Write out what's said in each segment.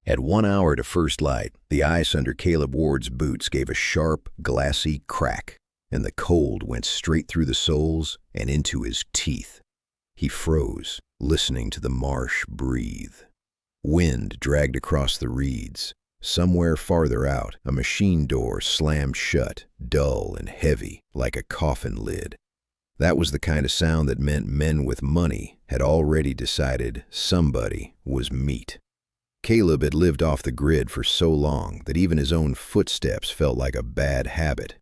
At 1 hour to first light, the ice under Caleb Ward's boots gave a sharp, glassy crack, and the cold went straight through the soles and into his teeth. He froze, listening to the marsh breathe. Wind dragged across the reeds. Somewhere farther out, a machine door slammed shut, dull and heavy, like a coffin lid. That was the kind of sound that meant men with money had already decided somebody was meat. Caleb had lived off the grid for so long that even his own footsteps felt like a bad habit.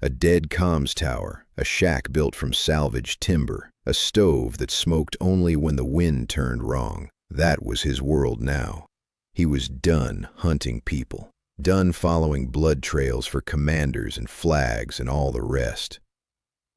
A dead comms tower, a shack built from salvaged timber, a stove that smoked only when the wind turned wrong. That was his world now. He was done hunting people, done following blood trails for commanders and flags and all the rest.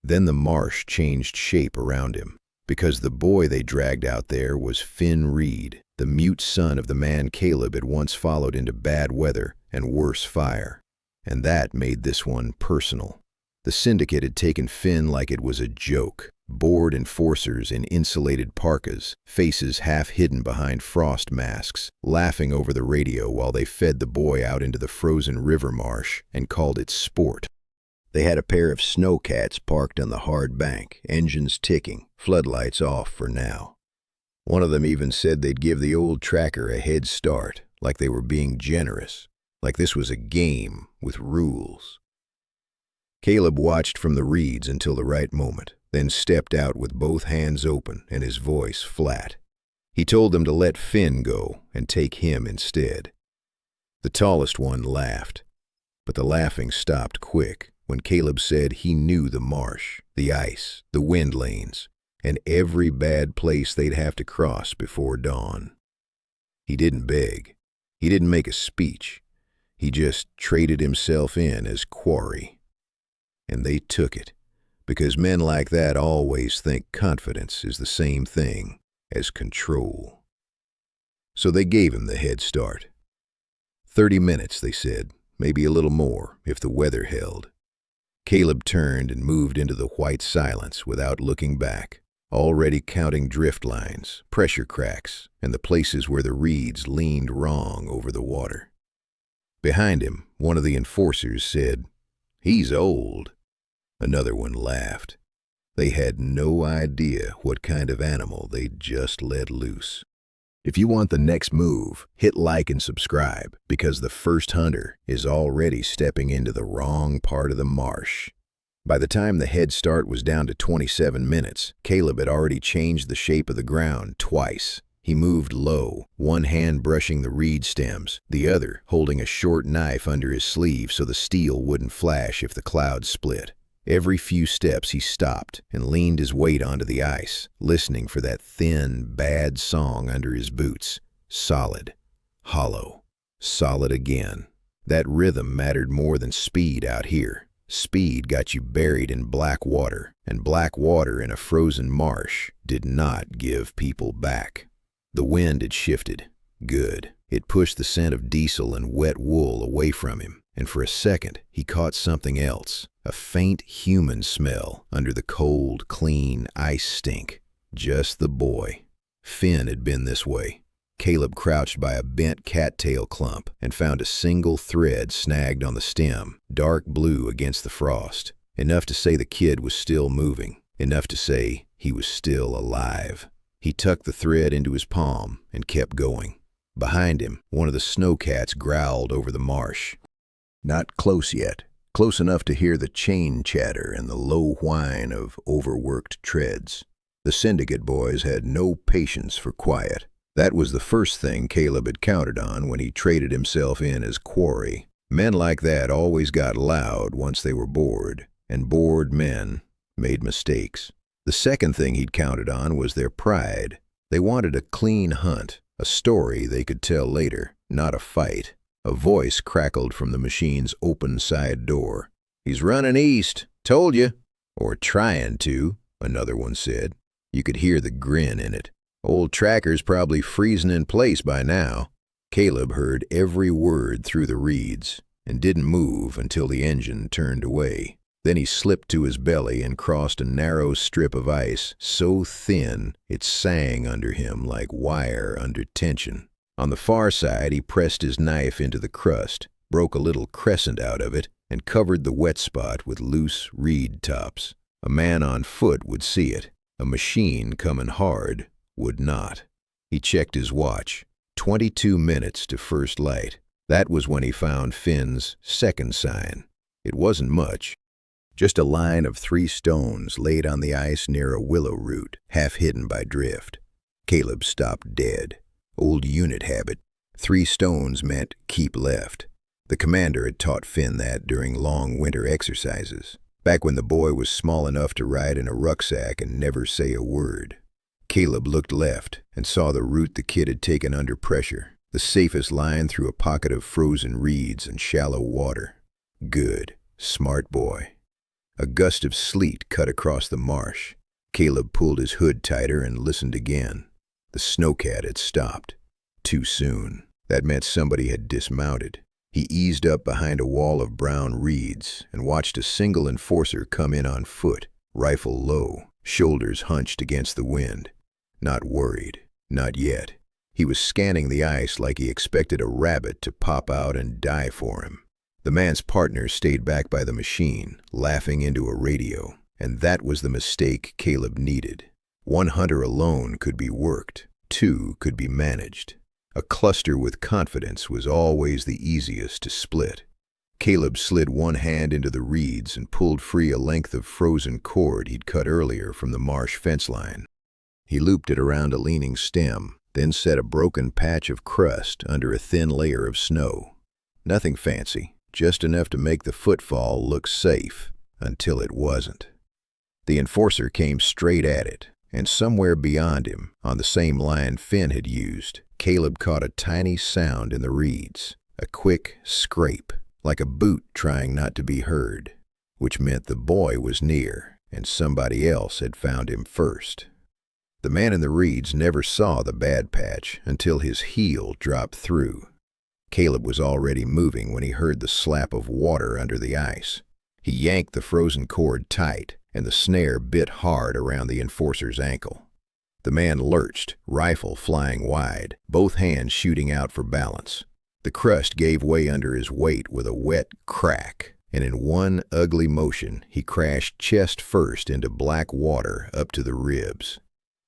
Then the marsh changed shape around him, because the boy they dragged out there was Finn Reed, the mute son of the man Caleb had once followed into bad weather and worse fire. And that made this one personal. The syndicate had taken Finn like it was a joke. Bored enforcers in insulated parkas, faces half hidden behind frost masks, laughing over the radio while they fed the boy out into the frozen river marsh and called it sport. They had a pair of snowcats parked on the hard bank, engines ticking, floodlights off for now. One of them even said they'd give the old tracker a head start, like they were being generous, like this was a game with rules. Caleb watched from the reeds until the right moment, then stepped out with both hands open and his voice flat. He told them to let Finn go and take him instead. The tallest one laughed, but the laughing stopped quick when Caleb said he knew the marsh, the ice, the wind lanes, and every bad place they'd have to cross before dawn. He didn't beg. He didn't make a speech. He just traded himself in as quarry. And they took it, because men like that always think confidence is the same thing as control. So they gave him the head start. 30 minutes, they said, maybe a little more if the weather held. Caleb turned and moved into the white silence without looking back, already counting drift lines, pressure cracks, and the places where the reeds leaned wrong over the water. Behind him, one of the enforcers said, "He's old." Another one laughed. They had no idea what kind of animal they'd just let loose. If you want the next move, hit like and subscribe, because the first hunter is already stepping into the wrong part of the marsh. By the time the head start was down to 27 minutes, Caleb had already changed the shape of the ground twice. He moved low, one hand brushing the reed stems, the other holding a short knife under his sleeve so the steel wouldn't flash if the clouds split. Every few steps he stopped and leaned his weight onto the ice, listening for that thin, bad song under his boots. Solid, hollow, solid again. That rhythm mattered more than speed out here. Speed got you buried in black water, and black water in a frozen marsh did not give people back. The wind had shifted. Good. It pushed the scent of diesel and wet wool away from him, and for a second he caught something else. A faint human smell under the cold, clean ice stink. Just the boy. Finn had been this way. Caleb crouched by a bent cattail clump and found a single thread snagged on the stem, dark blue against the frost. Enough to say the kid was still moving. Enough to say he was still alive. He tucked the thread into his palm and kept going. Behind him, one of the snowcats growled over the marsh. Not close yet. Close enough to hear the chain chatter and the low whine of overworked treads. The syndicate boys had no patience for quiet. That was the first thing Caleb had counted on when he traded himself in as quarry. Men like that always got loud once they were bored, and bored men made mistakes. The second thing he'd counted on was their pride. They wanted a clean hunt, a story they could tell later, not a fight. A voice crackled from the machine's open side door. "He's running east, told you." "Or trying to," another one said. You could hear the grin in it. "Old tracker's probably freezing in place by now." Caleb heard every word through the reeds and didn't move until the engine turned away. Then he slipped to his belly and crossed a narrow strip of ice so thin it sang under him like wire under tension. On the far side, he pressed his knife into the crust, broke a little crescent out of it, and covered the wet spot with loose reed tops. A man on foot would see it. A machine coming hard would not. He checked his watch. 22 minutes to first light. That was when he found Finn's second sign. It wasn't much. Just a line of 3 stones laid on the ice near a willow root, half hidden by drift. Caleb stopped dead. Old unit habit. 3 stones meant keep left. The commander had taught Finn that during long winter exercises, back when the boy was small enough to ride in a rucksack and never say a word. Caleb looked left and saw the route the kid had taken under pressure, the safest line through a pocket of frozen reeds and shallow water. Good, smart boy. A gust of sleet cut across the marsh. Caleb pulled his hood tighter and listened again. The snowcat had stopped. Too soon. That meant somebody had dismounted. He eased up behind a wall of brown reeds and watched a single enforcer come in on foot, rifle low, shoulders hunched against the wind. Not worried. Not yet. He was scanning the ice like he expected a rabbit to pop out and die for him. The man's partner stayed back by the machine, laughing into a radio, and that was the mistake Caleb needed. 1 hunter alone could be worked. 2 could be managed. A cluster with confidence was always the easiest to split. Caleb slid one hand into the reeds and pulled free a length of frozen cord he'd cut earlier from the marsh fence line. He looped it around a leaning stem, then set a broken patch of crust under a thin layer of snow. Nothing fancy, just enough to make the footfall look safe, until it wasn't. The enforcer came straight at it, and somewhere beyond him, on the same line Finn had used, Caleb caught a tiny sound in the reeds, a quick scrape, like a boot trying not to be heard, which meant the boy was near, and somebody else had found him first. The man in the reeds never saw the bad patch until his heel dropped through. Caleb was already moving when he heard the slap of water under the ice. He yanked the frozen cord tight, and the snare bit hard around the enforcer's ankle. The man lurched, rifle flying wide, both hands shooting out for balance. The crust gave way under his weight with a wet crack, and in one ugly motion he crashed chest first into black water up to the ribs.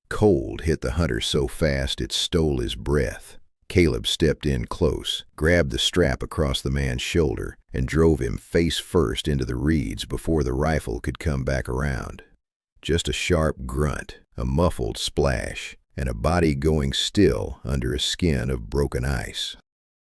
Cold hit the hunter so fast it stole his breath. Caleb stepped in close, grabbed the strap across the man's shoulder, and drove him face first into the reeds before the rifle could come back around. Just a sharp grunt, a muffled splash, and a body going still under a skin of broken ice.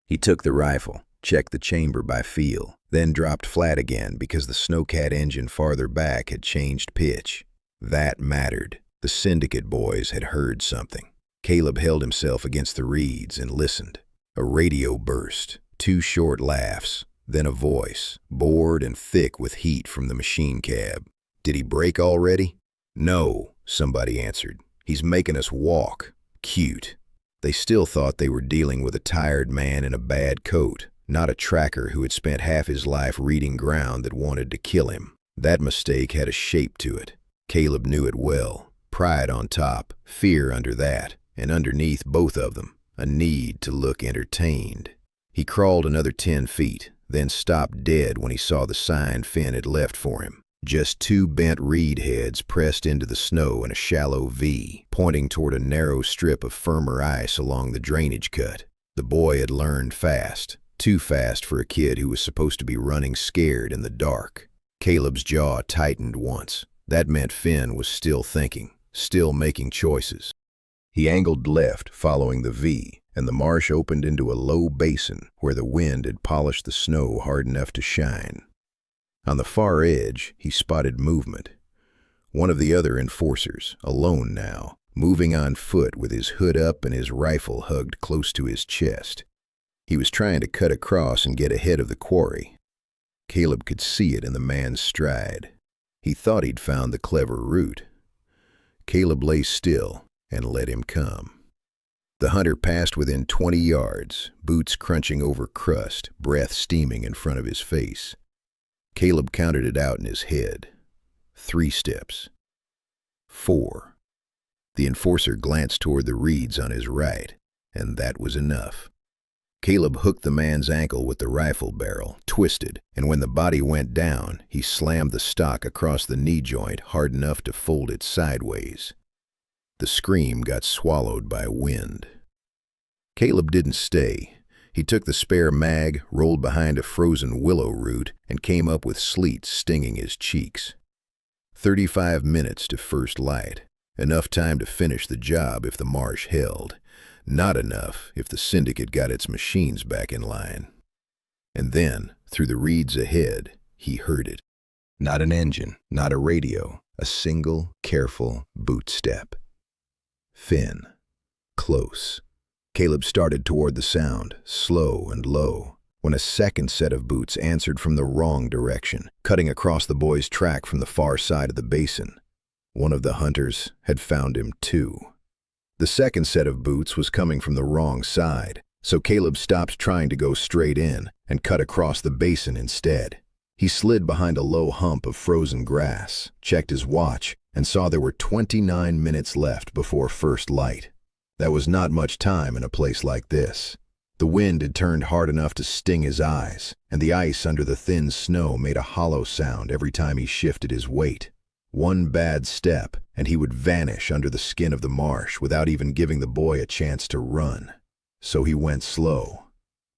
He took the rifle, checked the chamber by feel, then dropped flat again because the snowcat engine farther back had changed pitch. That mattered. The syndicate boys had heard something. Caleb held himself against the reeds and listened. A radio burst, 2 short laughs, then a voice, bored and thick with heat from the machine cab. Did he break already? No, somebody answered. He's making us walk. Cute. They still thought they were dealing with a tired man in a bad coat, not a tracker who had spent half his life reading ground that wanted to kill him. That mistake had a shape to it. Caleb knew it well. Pride on top, fear under that, and underneath both of them, a need to look entertained. He crawled another 10 feet, then stopped dead when he saw the sign Finn had left for him. Just 2 bent reed heads pressed into the snow in a shallow V, pointing toward a narrow strip of firmer ice along the drainage cut. The boy had learned fast, too fast for a kid who was supposed to be running scared in the dark. Caleb's jaw tightened once. That meant Finn was still thinking, still making choices. He angled left, following the V, and the marsh opened into a low basin where the wind had polished the snow hard enough to shine. On the far edge, he spotted movement. One of the other enforcers, alone now, moving on foot with his hood up and his rifle hugged close to his chest. He was trying to cut across and get ahead of the quarry. Caleb could see it in the man's stride. He thought he'd found the clever route. Caleb lay still and let him come. The hunter passed within 20 yards, boots crunching over crust, breath steaming in front of his face. Caleb counted it out in his head. 3 steps. 4. The enforcer glanced toward the reeds on his right. and that was enough. Caleb hooked the man's ankle with the rifle barrel, twisted, and when the body went down, he slammed the stock across the knee joint hard enough to fold it sideways. The scream got swallowed by wind. Caleb didn't stay. He took the spare mag, rolled behind a frozen willow root, and came up with sleet stinging his cheeks. 35 minutes to first light. Enough time to finish the job if the marsh held. Not enough if the syndicate got its machines back in line. And then, through the reeds ahead, he heard it. Not an engine, not a radio, a single, careful boot step. Finn. Close. Caleb started toward the sound, slow and low, when a second set of boots answered from the wrong direction, cutting across the boy's track from the far side of the basin. One of the hunters had found him too. The second set of boots was coming from the wrong side, so Caleb stopped trying to go straight in and cut across the basin instead. He slid behind a low hump of frozen grass, checked his watch, and saw there were 29 minutes left before first light. That was not much time in a place like this. The wind had turned hard enough to sting his eyes, and the ice under the thin snow made a hollow sound every time he shifted his weight. One bad step, and he would vanish under the skin of the marsh without even giving the boy a chance to run. So he went slow.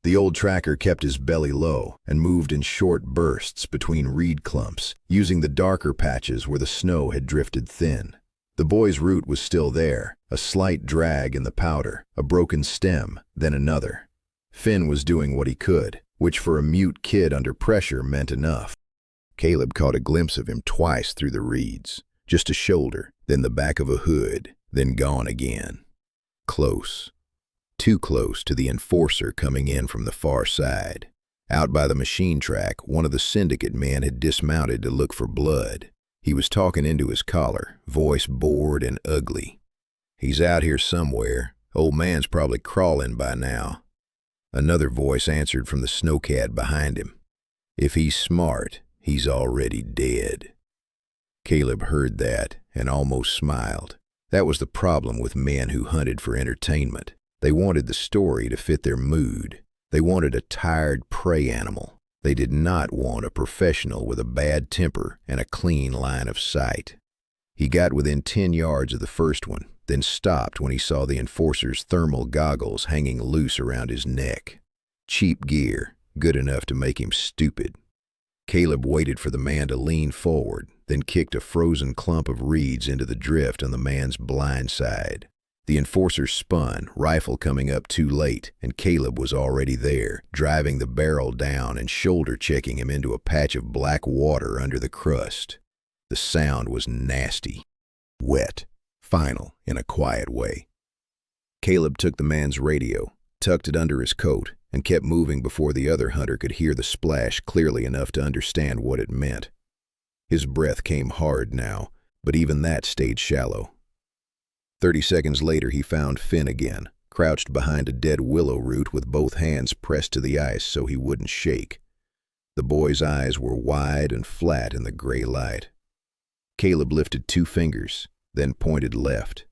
The old tracker kept his belly low and moved in short bursts between reed clumps, using the darker patches where the snow had drifted thin. The boy's route was still there, a slight drag in the powder, a broken stem, then another. Finn was doing what he could, which for a mute kid under pressure meant enough. Caleb caught a glimpse of him twice through the reeds, just a shoulder, then the back of a hood, then gone again. Close. Too close to the enforcer coming in from the far side. Out by the machine track, one of the syndicate men had dismounted to look for blood. He was talking into his collar, voice bored and ugly. "He's out here somewhere. Old man's probably crawling by now." Another voice answered from the snowcat behind him. "If he's smart, he's already dead." Caleb heard that and almost smiled. That was the problem with men who hunted for entertainment. They wanted the story to fit their mood. They wanted a tired prey animal. They did not want a professional with a bad temper and a clean line of sight. He got within 10 yards of the first one, then stopped when he saw the enforcer's thermal goggles hanging loose around his neck. Cheap gear, good enough to make him stupid. Caleb waited for the man to lean forward, then kicked a frozen clump of reeds into the drift on the man's blind side. The enforcer spun, rifle coming up too late, and Caleb was already there, driving the barrel down and shoulder-checking him into a patch of black water under the crust. The sound was nasty, wet, final in a quiet way. Caleb took the man's radio, tucked it under his coat, and kept moving before the other hunter could hear the splash clearly enough to understand what it meant. His breath came hard now, but even that stayed shallow. 30 seconds later he found Finn again, crouched behind a dead willow root with both hands pressed to the ice so he wouldn't shake. The boy's eyes were wide and flat in the gray light. Caleb lifted 2 fingers, then pointed left.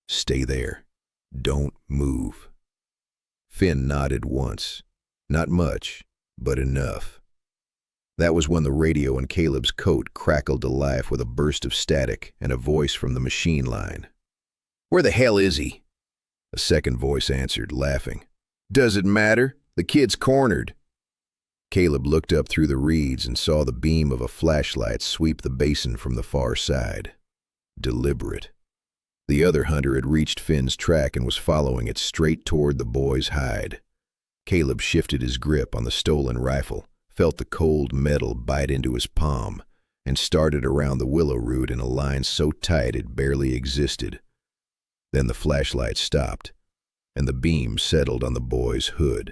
"Stay there. Don't move." Finn nodded once. Not much, but enough. That was when the radio in Caleb's coat crackled to life with a burst of static and a voice from the machine line. "Where the hell is he?" A second voice answered, laughing. "Does it matter? The kid's cornered." Caleb looked up through the reeds and saw the beam of a flashlight sweep the basin from the far side. Deliberate. The other hunter had reached Finn's track and was following it straight toward the boy's hide. Caleb shifted his grip on the stolen rifle, felt the cold metal bite into his palm, and started around the willow root in a line so tight it barely existed. Then the flashlight stopped, and the beam settled on the boy's hood.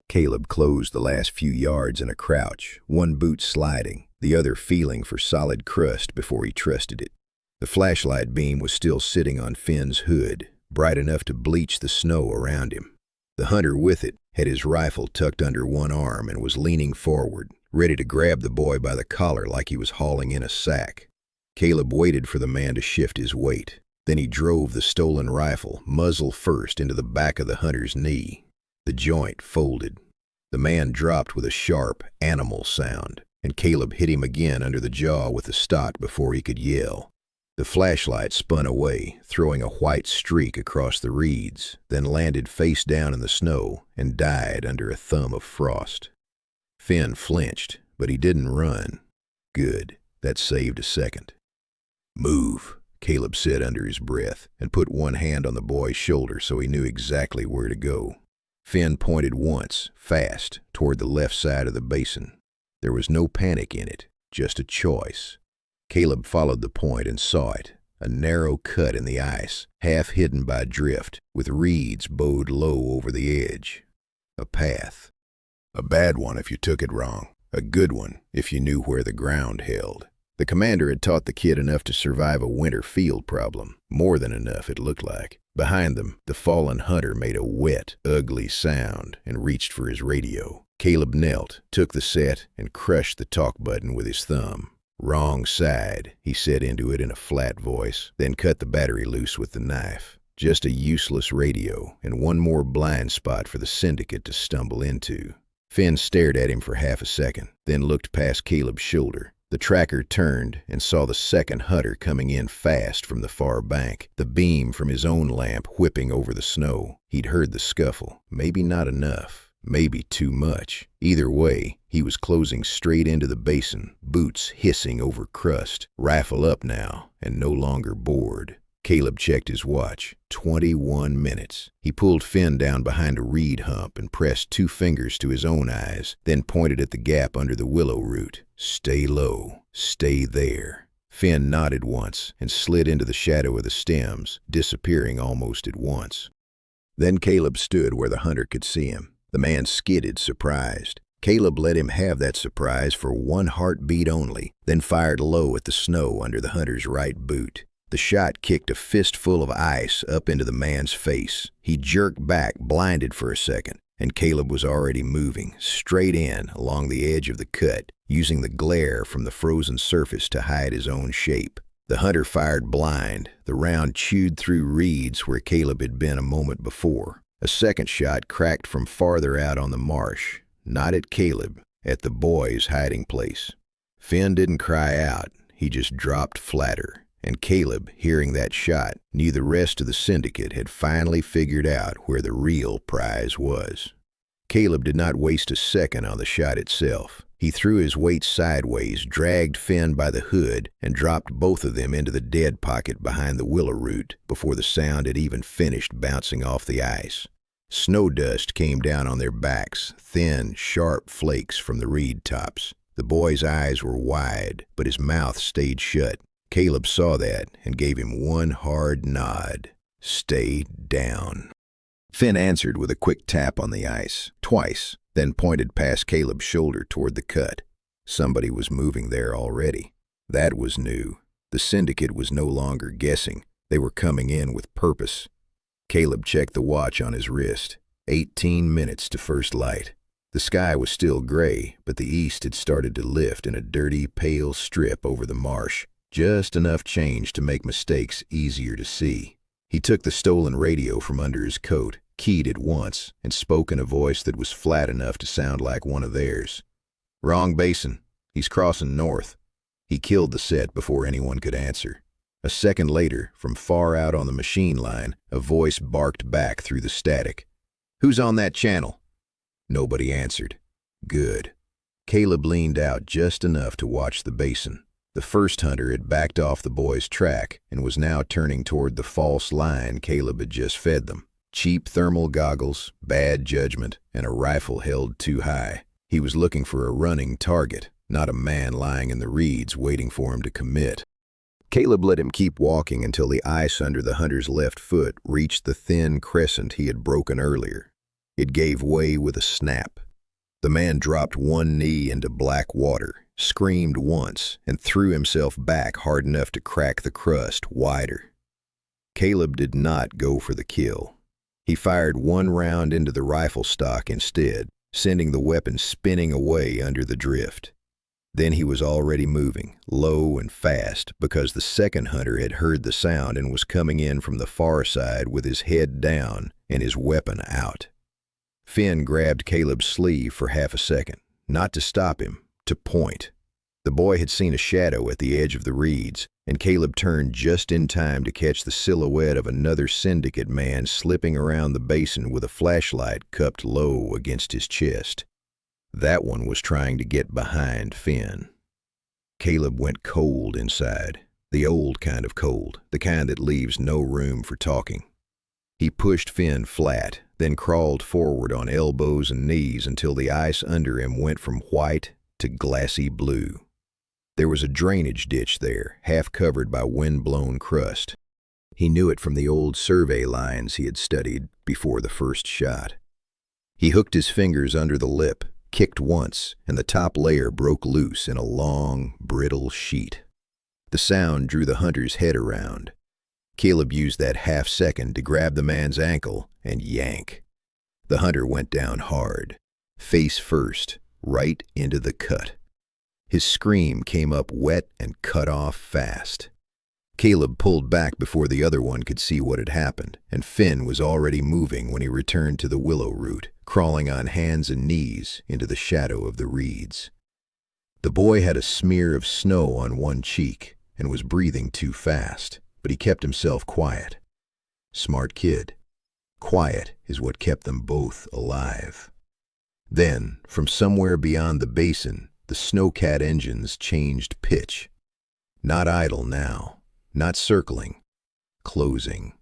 Caleb closed the last few yards in a crouch, one boot sliding, the other feeling for solid crust before he trusted it. The flashlight beam was still sitting on Finn's hood, bright enough to bleach the snow around him. The hunter with it had his rifle tucked under one arm and was leaning forward, ready to grab the boy by the collar like he was hauling in a sack. Caleb waited for the man to shift his weight. Then he drove the stolen rifle, muzzle first, into the back of the hunter's knee. The joint folded. The man dropped with a sharp, animal sound, and Caleb hit him again under the jaw with the stock before he could yell. The flashlight spun away, throwing a white streak across the reeds, then landed face down in the snow and died under a thumb of frost. Finn flinched, but he didn't run. Good, that saved a second. "Move," Caleb said under his breath, and put one hand on the boy's shoulder so he knew exactly where to go. Finn pointed once, fast, toward the left side of the basin. There was no panic in it, just a choice. Caleb followed the point and saw it, a narrow cut in the ice, half hidden by drift, with reeds bowed low over the edge. A path. A bad one if you took it wrong, a good one if you knew where the ground held. The commander had taught the kid enough to survive a winter field problem, more than enough it looked like. Behind them, the fallen hunter made a wet, ugly sound and reached for his radio. Caleb knelt, took the set, and crushed the talk button with his thumb. "Wrong side," he said into it in a flat voice, then cut the battery loose with the knife. Just a useless radio, and one more blind spot for the syndicate to stumble into. Finn stared at him for half a second, then looked past Caleb's shoulder. The tracker turned and saw the second hunter coming in fast from the far bank, the beam from his own lamp whipping over the snow. He'd heard the scuffle, maybe not enough, maybe too much. Either way, he was closing straight into the basin, boots hissing over crust, rifle up now, and no longer bored. Caleb checked his watch. 21 minutes. He pulled Finn down behind a reed hump and pressed 2 fingers to his own eyes, then pointed at the gap under the willow root. "Stay low. Stay there." Finn nodded once and slid into the shadow of the stems, disappearing almost at once. Then Caleb stood where the hunter could see him. The man skidded, surprised. Caleb let him have that surprise for 1 heartbeat only, then fired low at the snow under the hunter's right boot. The shot kicked a fistful of ice up into the man's face. He jerked back, blinded for a second, and Caleb was already moving, straight in, along the edge of the cut, using the glare from the frozen surface to hide his own shape. The hunter fired blind. The round chewed through reeds where Caleb had been a moment before. A second shot cracked from farther out on the marsh, not at Caleb, at the boy's hiding place. Finn didn't cry out, he just dropped flatter. And Caleb, hearing that shot, knew the rest of the syndicate had finally figured out where the real prize was. Caleb did not waste a second on the shot itself. He threw his weight sideways, dragged Finn by the hood, and dropped both of them into the dead pocket behind the willow root before the sound had even finished bouncing off the ice. Snow dust came down on their backs, thin, sharp flakes from the reed tops. The boy's eyes were wide, but his mouth stayed shut. Caleb saw that and gave him one hard nod. "Stay down." Finn answered with a quick tap on the ice, twice, then pointed past Caleb's shoulder toward the cut. Somebody was moving there already. That was new. The syndicate was no longer guessing. They were coming in with purpose. Caleb checked the watch on his wrist. 18 minutes to first light. The sky was still gray, but the east had started to lift in a dirty, pale strip over the marsh. Just enough change to make mistakes easier to see. He took the stolen radio from under his coat, keyed it once, and spoke in a voice that was flat enough to sound like one of theirs. "Wrong basin. He's crossing north." He killed the set before anyone could answer. A second later, from far out on the machine line, a voice barked back through the static. "Who's on that channel?" Nobody answered. Good. Caleb leaned out just enough to watch the basin. The first hunter had backed off the boy's track and was now turning toward the false line Caleb had just fed them. Cheap thermal goggles, bad judgment, and a rifle held too high. He was looking for a running target, not a man lying in the reeds waiting for him to commit. Caleb let him keep walking until the ice under the hunter's left foot reached the thin crescent he had broken earlier. It gave way with a snap. The man dropped one knee into black water, screamed once, and threw himself back hard enough to crack the crust wider. Caleb did not go for the kill. He fired one round into the rifle stock instead, sending the weapon spinning away under the drift. Then he was already moving, low and fast, because the second hunter had heard the sound and was coming in from the far side with his head down and his weapon out. Finn grabbed Caleb's sleeve for half a second, not to stop him, to point. The boy had seen a shadow at the edge of the reeds, and Caleb turned just in time to catch the silhouette of another syndicate man slipping around the basin with a flashlight cupped low against his chest. That one was trying to get behind Finn. Caleb went cold inside, the old kind of cold, the kind that leaves no room for talking. He pushed Finn flat, then crawled forward on elbows and knees until the ice under him went from white to glassy blue. There was a drainage ditch there, half covered by wind-blown crust. He knew it from the old survey lines he had studied before the first shot. He hooked his fingers under the lip, kicked once, and the top layer broke loose in a long, brittle sheet. The sound drew the hunter's head around. Caleb used that half second to grab the man's ankle and yank. The hunter went down hard, face first, right into the cut. His scream came up wet and cut off fast. Caleb pulled back before the other one could see what had happened, and Finn was already moving when he returned to the willow root, crawling on hands and knees into the shadow of the reeds. The boy had a smear of snow on one cheek and was breathing too fast, but he kept himself quiet. Smart kid. Quiet is what kept them both alive. Then, from somewhere beyond the basin, the snowcat engines changed pitch. Not idle now. Not circling, closing.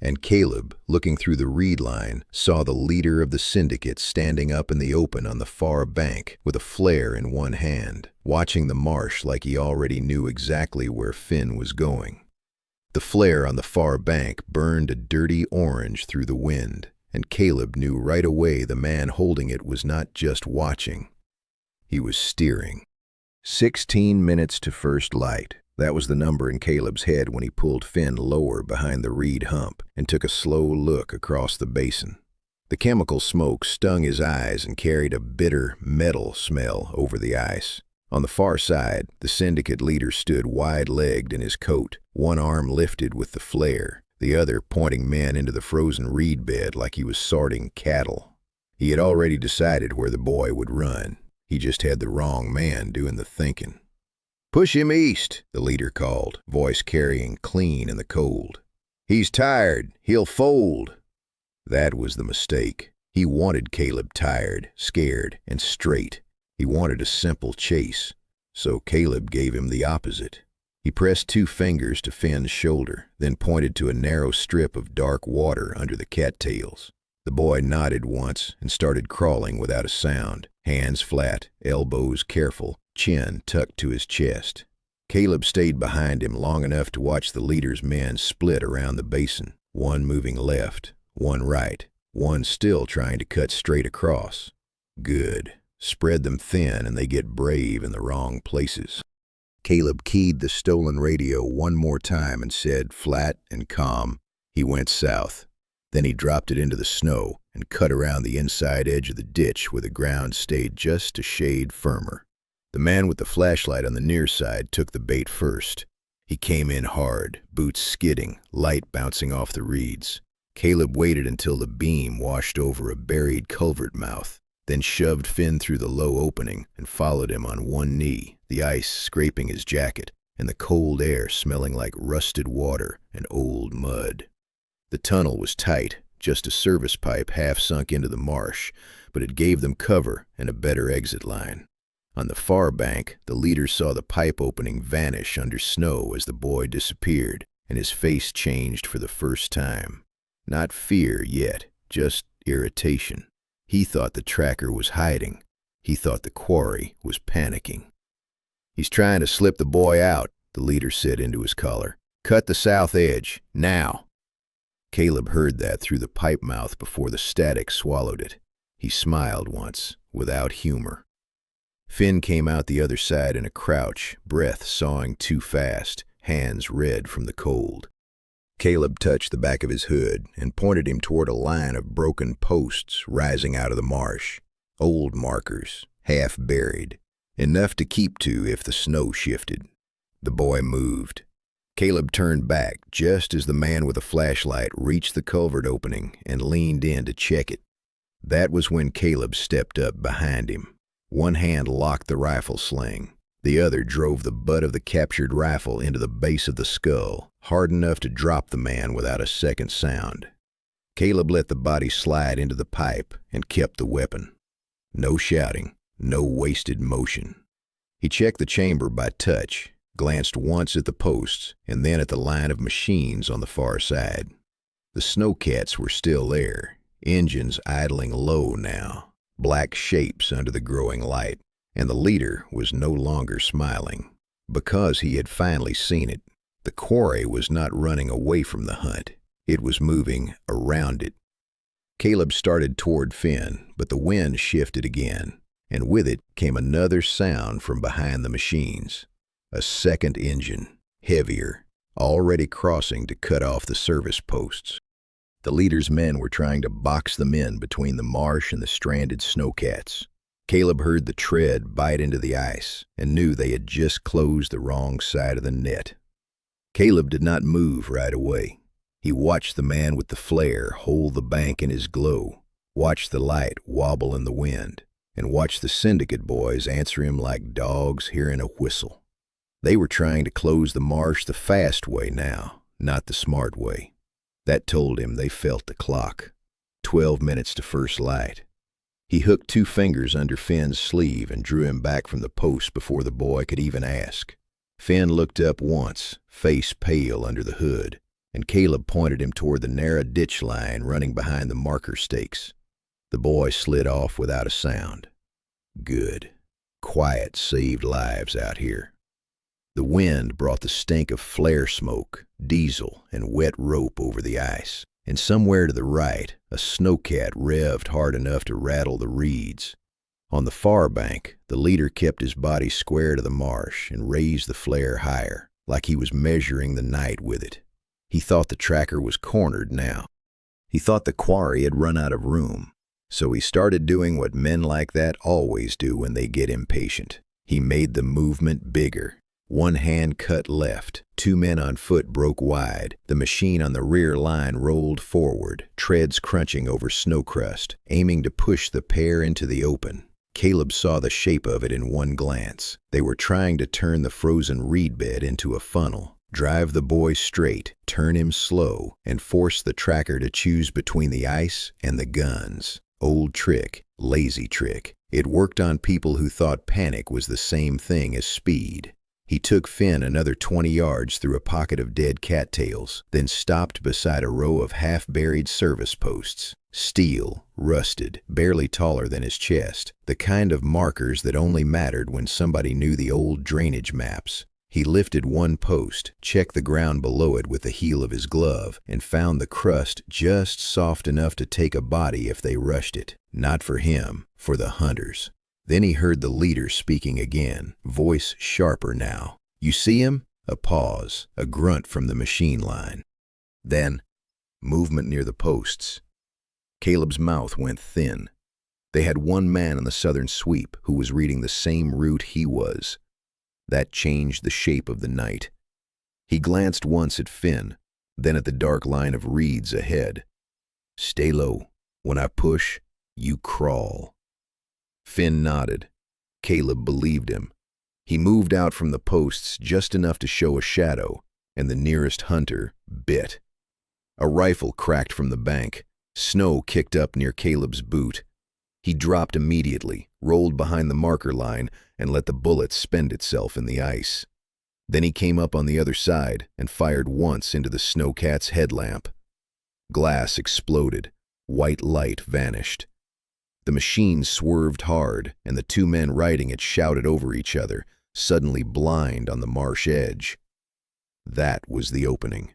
And Caleb, looking through the reed line, saw the leader of the syndicate standing up in the open on the far bank with a flare in one hand, watching the marsh like he already knew exactly where Finn was going. The flare on the far bank burned a dirty orange through the wind, and Caleb knew right away the man holding it was not just watching. He was steering. 16 minutes to first light. That was the number in Caleb's head when he pulled Finn lower behind the reed hump and took a slow look across the basin. The chemical smoke stung his eyes and carried a bitter metal smell over the ice. On the far side, the syndicate leader stood wide-legged in his coat, one arm lifted with the flare, the other pointing men into the frozen reed bed like he was sorting cattle. He had already decided where the boy would run. He just had the wrong man doing the thinking. "Push him east," the leader called, voice carrying clean in the cold. "He's tired. He'll fold." That was the mistake. He wanted Caleb tired, scared, and straight. He wanted a simple chase. So Caleb gave him the opposite. He pressed 2 fingers to Finn's shoulder, then pointed to a narrow strip of dark water under the cattails. The boy nodded once and started crawling without a sound, hands flat, elbows careful, chin tucked to his chest. Caleb stayed behind him long enough to watch the leader's men split around the basin, one moving left, one right, one still trying to cut straight across. Good. Spread them thin and they get brave in the wrong places. Caleb keyed the stolen radio one more time and said, flat and calm, he went south. Then he dropped it into the snow and cut around the inside edge of the ditch where the ground stayed just a shade firmer. The man with the flashlight on the near side took the bait first. He came in hard, boots skidding, light bouncing off the reeds. Caleb waited until the beam washed over a buried culvert mouth, then shoved Finn through the low opening and followed him on one knee, the ice scraping his jacket and the cold air smelling like rusted water and old mud. The tunnel was tight, just a service pipe half sunk into the marsh, but it gave them cover and a better exit line. On the far bank, the leader saw the pipe opening vanish under snow as the boy disappeared, and his face changed for the first time. Not fear yet, just irritation. He thought the tracker was hiding. He thought the quarry was panicking. "He's trying to slip the boy out," the leader said into his collar. "Cut the south edge, now." Caleb heard that through the pipe mouth before the static swallowed it. He smiled once, without humor. Finn came out the other side in a crouch, breath sawing too fast, hands red from the cold. Caleb touched the back of his hood and pointed him toward a line of broken posts rising out of the marsh. Old markers, half buried. Enough to keep to if the snow shifted. The boy moved. Caleb turned back just as the man with a flashlight reached the culvert opening and leaned in to check it. That was when Caleb stepped up behind him. One hand locked the rifle sling. The other drove the butt of the captured rifle into the base of the skull, hard enough to drop the man without a second sound. Caleb let the body slide into the pipe and kept the weapon. No shouting, no wasted motion. He checked the chamber by touch, glanced once at the posts and then at the line of machines on the far side. The snowcats were still there, engines idling low now, black shapes under the growing light, and the leader was no longer smiling. Because he had finally seen it, the quarry was not running away from the hunt. It was moving around it. Caleb started toward Finn, but the wind shifted again, and with it came another sound from behind the machines. A second engine, heavier, already crossing to cut off the service posts. The leader's men were trying to box them in between the marsh and the stranded snowcats. Caleb heard the tread bite into the ice and knew they had just closed the wrong side of the net. Caleb did not move right away. He watched the man with the flare hold the bank in his glow, watched the light wobble in the wind, and watched the syndicate boys answer him like dogs hearing a whistle. They were trying to close the marsh the fast way now, not the smart way. That told him they felt the clock. 12 minutes to first light. He hooked 2 fingers under Finn's sleeve and drew him back from the post before the boy could even ask. Finn looked up once, face pale under the hood, and Caleb pointed him toward the narrow ditch line running behind the marker stakes. The boy slid off without a sound. Good. Quiet saved lives out here. The wind brought the stink of flare smoke, diesel, and wet rope over the ice, and somewhere to the right, a snowcat revved hard enough to rattle the reeds. On the far bank, the leader kept his body square to the marsh and raised the flare higher, like he was measuring the night with it. He thought the tracker was cornered now. He thought the quarry had run out of room, so he started doing what men like that always do when they get impatient. He made the movement bigger. One hand cut left, 2 men on foot broke wide, the machine on the rear line rolled forward, treads crunching over snow crust, aiming to push the pair into the open. Caleb saw the shape of it in one glance. They were trying to turn the frozen reed bed into a funnel, drive the boy straight, turn him slow, and force the tracker to choose between the ice and the guns. Old trick, lazy trick. It worked on people who thought panic was the same thing as speed. He took Finn another 20 yards through a pocket of dead cattails, then stopped beside a row of half-buried service posts. Steel, rusted, barely taller than his chest, the kind of markers that only mattered when somebody knew the old drainage maps. He lifted one post, checked the ground below it with the heel of his glove, and found the crust just soft enough to take a body if they rushed it. Not for him, for the hunters. Then he heard the leader speaking again, voice sharper now. "You see him?" A pause, a grunt from the machine line. Then, movement near the posts. Caleb's mouth went thin. They had one man on the southern sweep who was reading the same route he was. That changed the shape of the night. He glanced once at Finn, then at the dark line of reeds ahead. "Stay low. When I push, you crawl." Finn nodded. Caleb believed him. He moved out from the posts just enough to show a shadow, and the nearest hunter bit. A rifle cracked from the bank. Snow kicked up near Caleb's boot. He dropped immediately, rolled behind the marker line, and let the bullet spend itself in the ice. Then he came up on the other side and fired once into the snowcat's headlamp. Glass exploded. White light vanished. The machine swerved hard, and the 2 men riding it shouted over each other, suddenly blind on the marsh edge. That was the opening.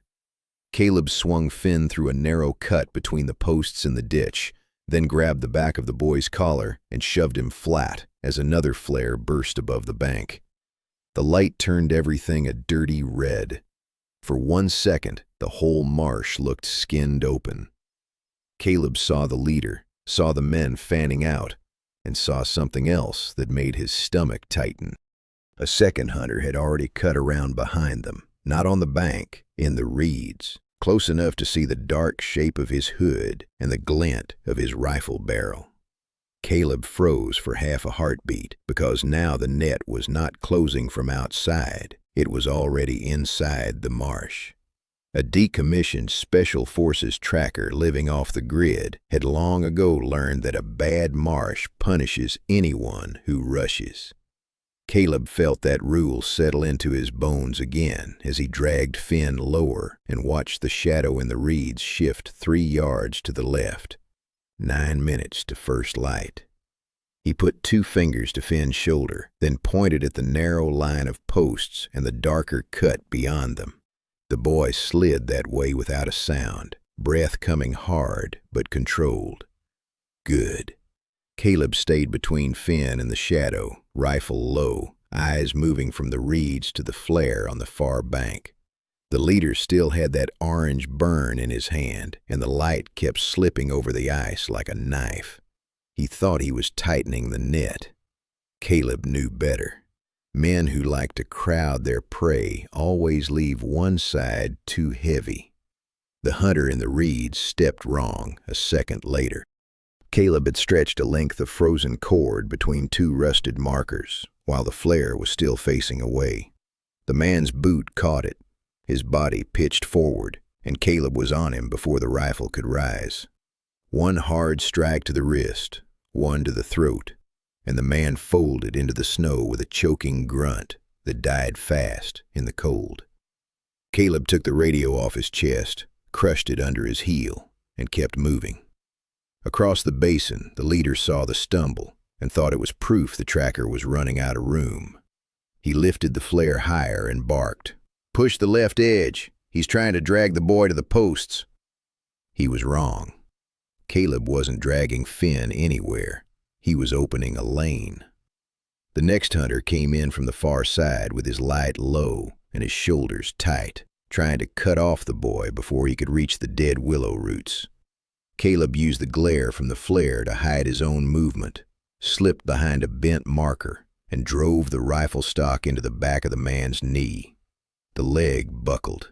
Caleb swung Finn through a narrow cut between the posts and the ditch, then grabbed the back of the boy's collar and shoved him flat as another flare burst above the bank. The light turned everything a dirty red. For 1 second, the whole marsh looked skinned open. Caleb saw the leader, saw the men fanning out, and saw something else that made his stomach tighten. A second hunter had already cut around behind them, not on the bank, in the reeds, close enough to see the dark shape of his hood and the glint of his rifle barrel. Caleb froze for half a heartbeat because now the net was not closing from outside. It was already inside the marsh. A decommissioned Special Forces tracker living off the grid had long ago learned that a bad marsh punishes anyone who rushes. Caleb felt that rule settle into his bones again as he dragged Finn lower and watched the shadow in the reeds shift 3 yards to the left. 9 minutes to first light. He put 2 fingers to Finn's shoulder, then pointed at the narrow line of posts and the darker cut beyond them. The boy slid that way without a sound, breath coming hard but controlled. Good. Caleb stayed between Finn and the shadow, rifle low, eyes moving from the reeds to the flare on the far bank. The leader still had that orange burn in his hand, and the light kept slipping over the ice like a knife. He thought he was tightening the net. Caleb knew better. Men who like to crowd their prey always leave one side too heavy. The hunter in the reeds stepped wrong a second later. Caleb had stretched a length of frozen cord between 2 rusted markers, while the flare was still facing away. The man's boot caught it. His body pitched forward, and Caleb was on him before the rifle could rise. One hard strike to the wrist, one to the throat, and the man folded into the snow with a choking grunt that died fast in the cold. Caleb took the radio off his chest, crushed it under his heel, and kept moving. Across the basin, the leader saw the stumble and thought it was proof the tracker was running out of room. He lifted the flare higher and barked, "Push the left edge. He's trying to drag the boy to the posts." He was wrong. Caleb wasn't dragging Finn anywhere. He was opening a lane. The next hunter came in from the far side with his light low and his shoulders tight, trying to cut off the boy before he could reach the dead willow roots. Caleb used the glare from the flare to hide his own movement, slipped behind a bent marker, and drove the rifle stock into the back of the man's knee. The leg buckled.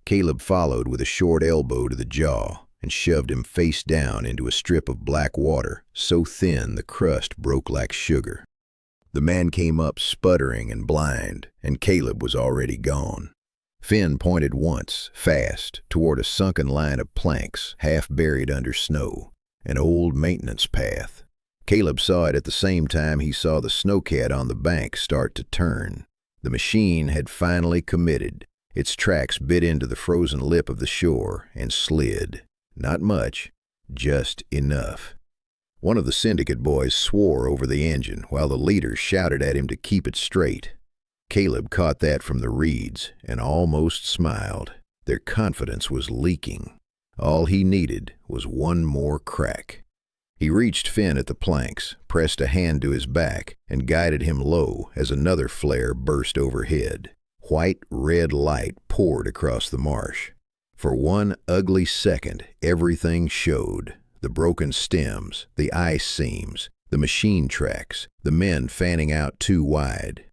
Caleb followed with a short elbow to the jaw and shoved him face down into a strip of black water so thin the crust broke like sugar. The man came up sputtering and blind, and Caleb was already gone. Finn pointed once, fast, toward a sunken line of planks half buried under snow, an old maintenance path. Caleb saw it at the same time he saw the snowcat on the bank start to turn. The machine had finally committed. Its tracks bit into the frozen lip of the shore and slid. Not much, just enough. One of the syndicate boys swore over the engine while the leader shouted at him to keep it straight. Caleb caught that from the reeds and almost smiled. Their confidence was leaking. All he needed was one more crack. He reached Finn at the planks, pressed a hand to his back, and guided him low as another flare burst overhead. White-red light poured across the marsh. For one ugly second, everything showed. The broken stems, the ice seams, the machine tracks, the men fanning out too wide.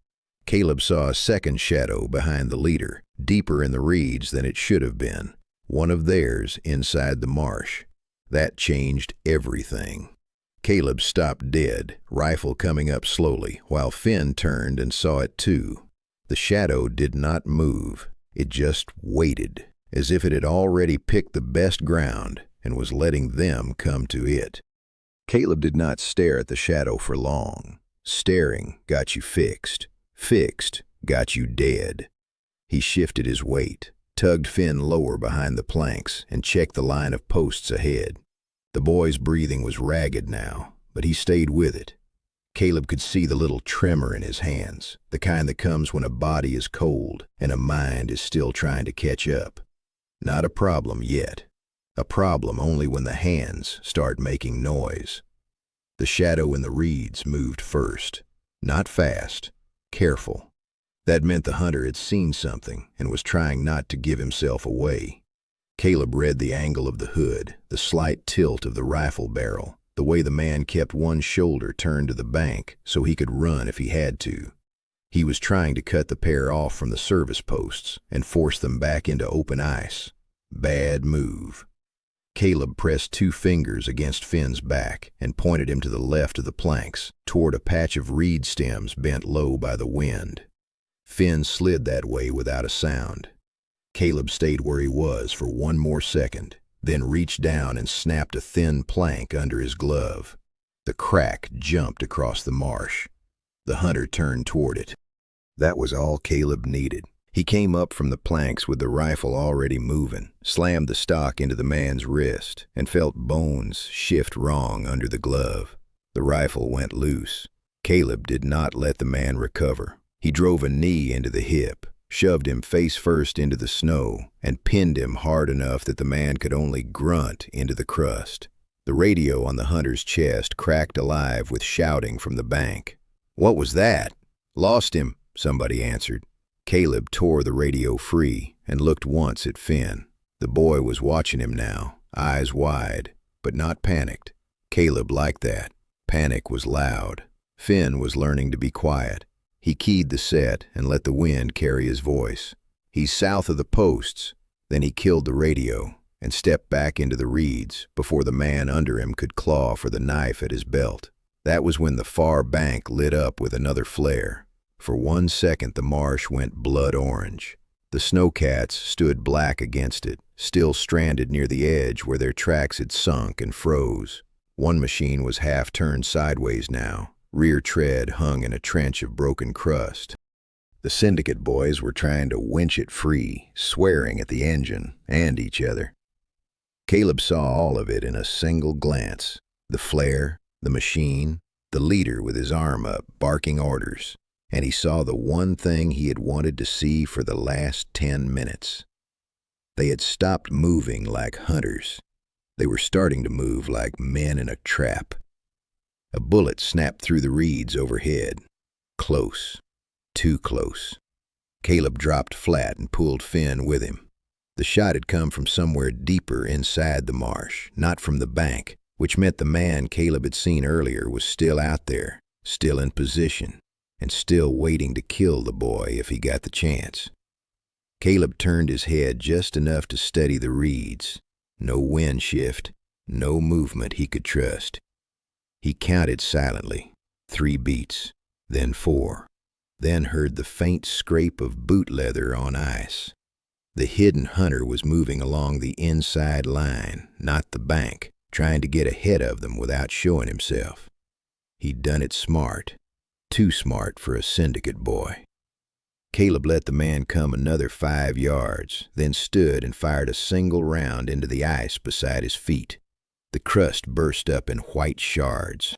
Caleb saw a second shadow behind the leader, deeper in the reeds than it should have been. One of theirs inside the marsh. That changed everything. Caleb stopped dead, rifle coming up slowly, while Finn turned and saw it too. The shadow did not move. It just waited, as if it had already picked the best ground and was letting them come to it. Caleb did not stare at the shadow for long. Staring got you fixed. Fixed got you dead. He shifted his weight, tugged Finn lower behind the planks, and checked the line of posts ahead. The boy's breathing was ragged now, but he stayed with it. Caleb could see the little tremor in his hands, the kind that comes when a body is cold and a mind is still trying to catch up. Not a problem yet. A problem only when the hands start making noise. The shadow in the reeds moved first. Not fast, careful. That meant the hunter had seen something and was trying not to give himself away. Caleb read the angle of the hood, the slight tilt of the rifle barrel, the way the man kept one shoulder turned to the bank so he could run if he had to. He was trying to cut the pair off from the service posts and force them back into open ice. Bad move. Caleb pressed 2 fingers against Finn's back and pointed him to the left of the planks, toward a patch of reed stems bent low by the wind. Finn slid that way without a sound. Caleb stayed where he was for 1 more second, then reached down and snapped a thin plank under his glove. The crack jumped across the marsh. The hunter turned toward it. That was all Caleb needed. He came up from the planks with the rifle already moving, slammed the stock into the man's wrist, and felt bones shift wrong under the glove. The rifle went loose. Caleb did not let the man recover. He drove a knee into the hip, shoved him face first into the snow, and pinned him hard enough that the man could only grunt into the crust. The radio on the hunter's chest cracked alive with shouting from the bank. "What was that?" "Lost him," somebody answered. Caleb tore the radio free and looked once at Finn. The boy was watching him now, eyes wide, but not panicked. Caleb liked that. Panic was loud. Finn was learning to be quiet. He keyed the set and let the wind carry his voice. "He's south of the posts." Then he killed the radio and stepped back into the reeds before the man under him could claw for the knife at his belt. That was when the far bank lit up with another flare. For 1 second the marsh went blood orange. The snowcats stood black against it, still stranded near the edge where their tracks had sunk and froze. One machine was half turned sideways now. Rear tread hung in a trench of broken crust. The syndicate boys were trying to winch it free, swearing at the engine and each other. Caleb saw all of it in a single glance. The flare, the machine, the leader with his arm up, barking orders. And he saw the one thing he had wanted to see for the last 10 minutes. They had stopped moving like hunters. They were starting to move like men in a trap. A bullet snapped through the reeds overhead. Close. Too close. Caleb dropped flat and pulled Finn with him. The shot had come from somewhere deeper inside the marsh, not from the bank, which meant the man Caleb had seen earlier was still out there, still in position, and still waiting to kill the boy if he got the chance. Caleb turned his head just enough to steady the reeds. No wind shift, no movement he could trust. He counted silently, 3 beats, then 4, then heard the faint scrape of boot leather on ice. The hidden hunter was moving along the inside line, not the bank, trying to get ahead of them without showing himself. He'd done it smart. Too smart for a syndicate boy. Caleb let the man come another 5 yards, then stood and fired a single round into the ice beside his feet. The crust burst up in white shards.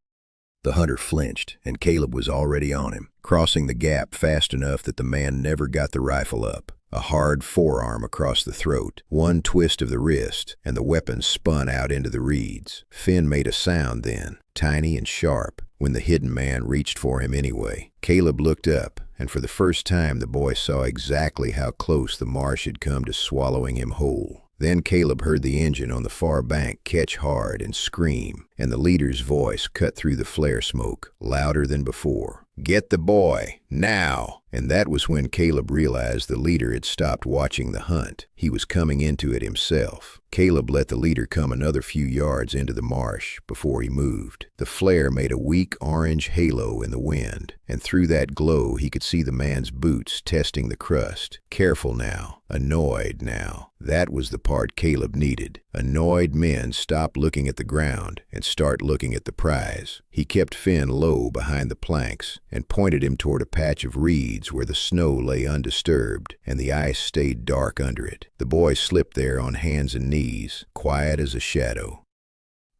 The hunter flinched, and Caleb was already on him, crossing the gap fast enough that the man never got the rifle up. A hard forearm across the throat, one twist of the wrist, and the weapon spun out into the reeds. Finn made a sound then, tiny and sharp, when the hidden man reached for him anyway. Caleb looked up, and for the first time the boy saw exactly how close the marsh had come to swallowing him whole. Then Caleb heard the engine on the far bank catch hard and scream, and the leader's voice cut through the flare smoke, louder than before. "Get the boy, now!" And that was when Caleb realized the leader had stopped watching the hunt. He was coming into it himself. Caleb let the leader come another few yards into the marsh before he moved. The flare made a weak orange halo in the wind, and through that glow he could see the man's boots testing the crust. Careful now, annoyed now. That was the part Caleb needed. Annoyed men stop looking at the ground and start looking at the prize. He kept Finn low behind the planks and pointed him toward a patch of reeds where the snow lay undisturbed and the ice stayed dark under it. The boy slipped there on hands and knees, quiet as a shadow.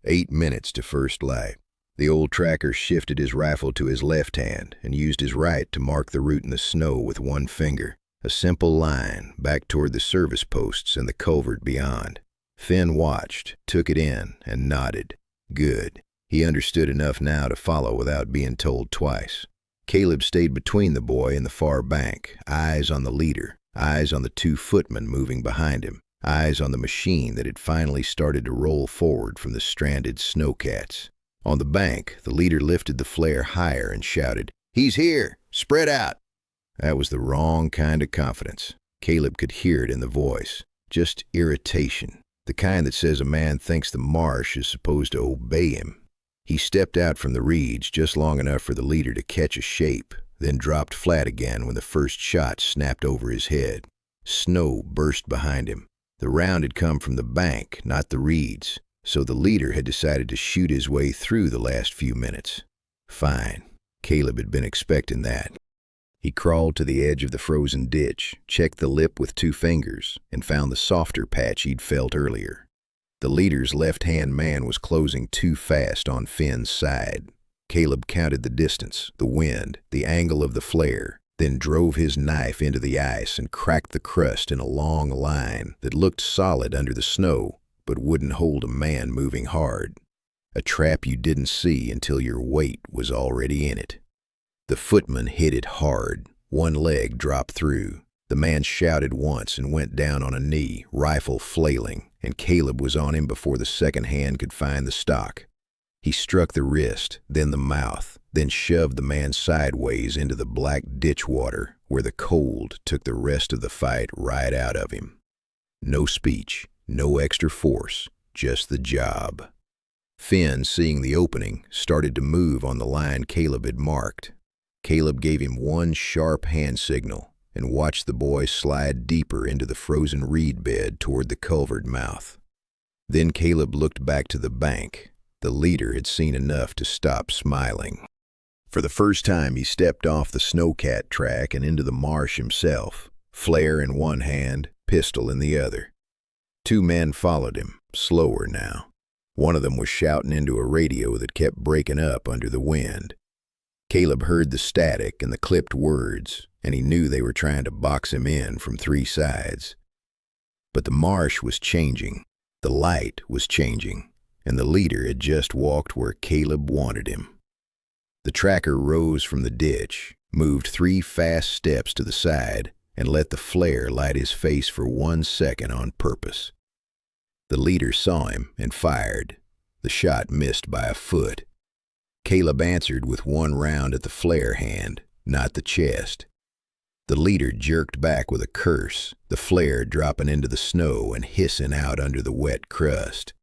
8 minutes to first light. The old tracker shifted his rifle to his left hand and used his right to mark the route in the snow with one finger. A simple line back toward the service posts and the culvert beyond. Finn watched, took it in, and nodded. Good. He understood enough now to follow without being told twice. Caleb stayed between the boy and the far bank, eyes on the leader, eyes on the 2 footmen moving behind him, eyes on the machine that had finally started to roll forward from the stranded snowcats. On the bank, the leader lifted the flare higher and shouted, "He's here! Spread out!" That was the wrong kind of confidence. Caleb could hear it in the voice. Just irritation. The kind that says a man thinks the marsh is supposed to obey him. He stepped out from the reeds just long enough for the leader to catch a shape, then dropped flat again when the first shot snapped over his head. Snow burst behind him. The round had come from the bank, not the reeds, so the leader had decided to shoot his way through the last few minutes. Fine. Caleb had been expecting that. He crawled to the edge of the frozen ditch, checked the lip with 2 fingers, and found the softer patch he'd felt earlier. The leader's left-hand man was closing too fast on Finn's side. Caleb counted the distance, the wind, the angle of the flare, then drove his knife into the ice and cracked the crust in a long line that looked solid under the snow, but wouldn't hold a man moving hard. A trap you didn't see until your weight was already in it. The footman hit it hard. One leg dropped through. The man shouted once and went down on a knee, rifle flailing, and Caleb was on him before the second hand could find the stock. He struck the wrist, then the mouth, then shoved the man sideways into the black ditch water, where the cold took the rest of the fight right out of him. No speech, no extra force, just the job. Finn, seeing the opening, started to move on the line Caleb had marked. Caleb gave him one sharp hand signal and watched the boy slide deeper into the frozen reed bed toward the culvert mouth. Then Caleb looked back to the bank. The leader had seen enough to stop smiling. For the first time, he stepped off the snowcat track and into the marsh himself, flare in one hand, pistol in the other. 2 men followed him, slower now. One of them was shouting into a radio that kept breaking up under the wind. Caleb heard the static and the clipped words, and he knew they were trying to box him in from 3 sides. But the marsh was changing, the light was changing, and the leader had just walked where Caleb wanted him. The tracker rose from the ditch, moved 3 fast steps to the side, and let the flare light his face for 1 second on purpose. The leader saw him and fired. The shot missed by a foot. Caleb answered with 1 round at the flare hand, not the chest. The leader jerked back with a curse, the flare dropping into the snow and hissing out under the wet crust.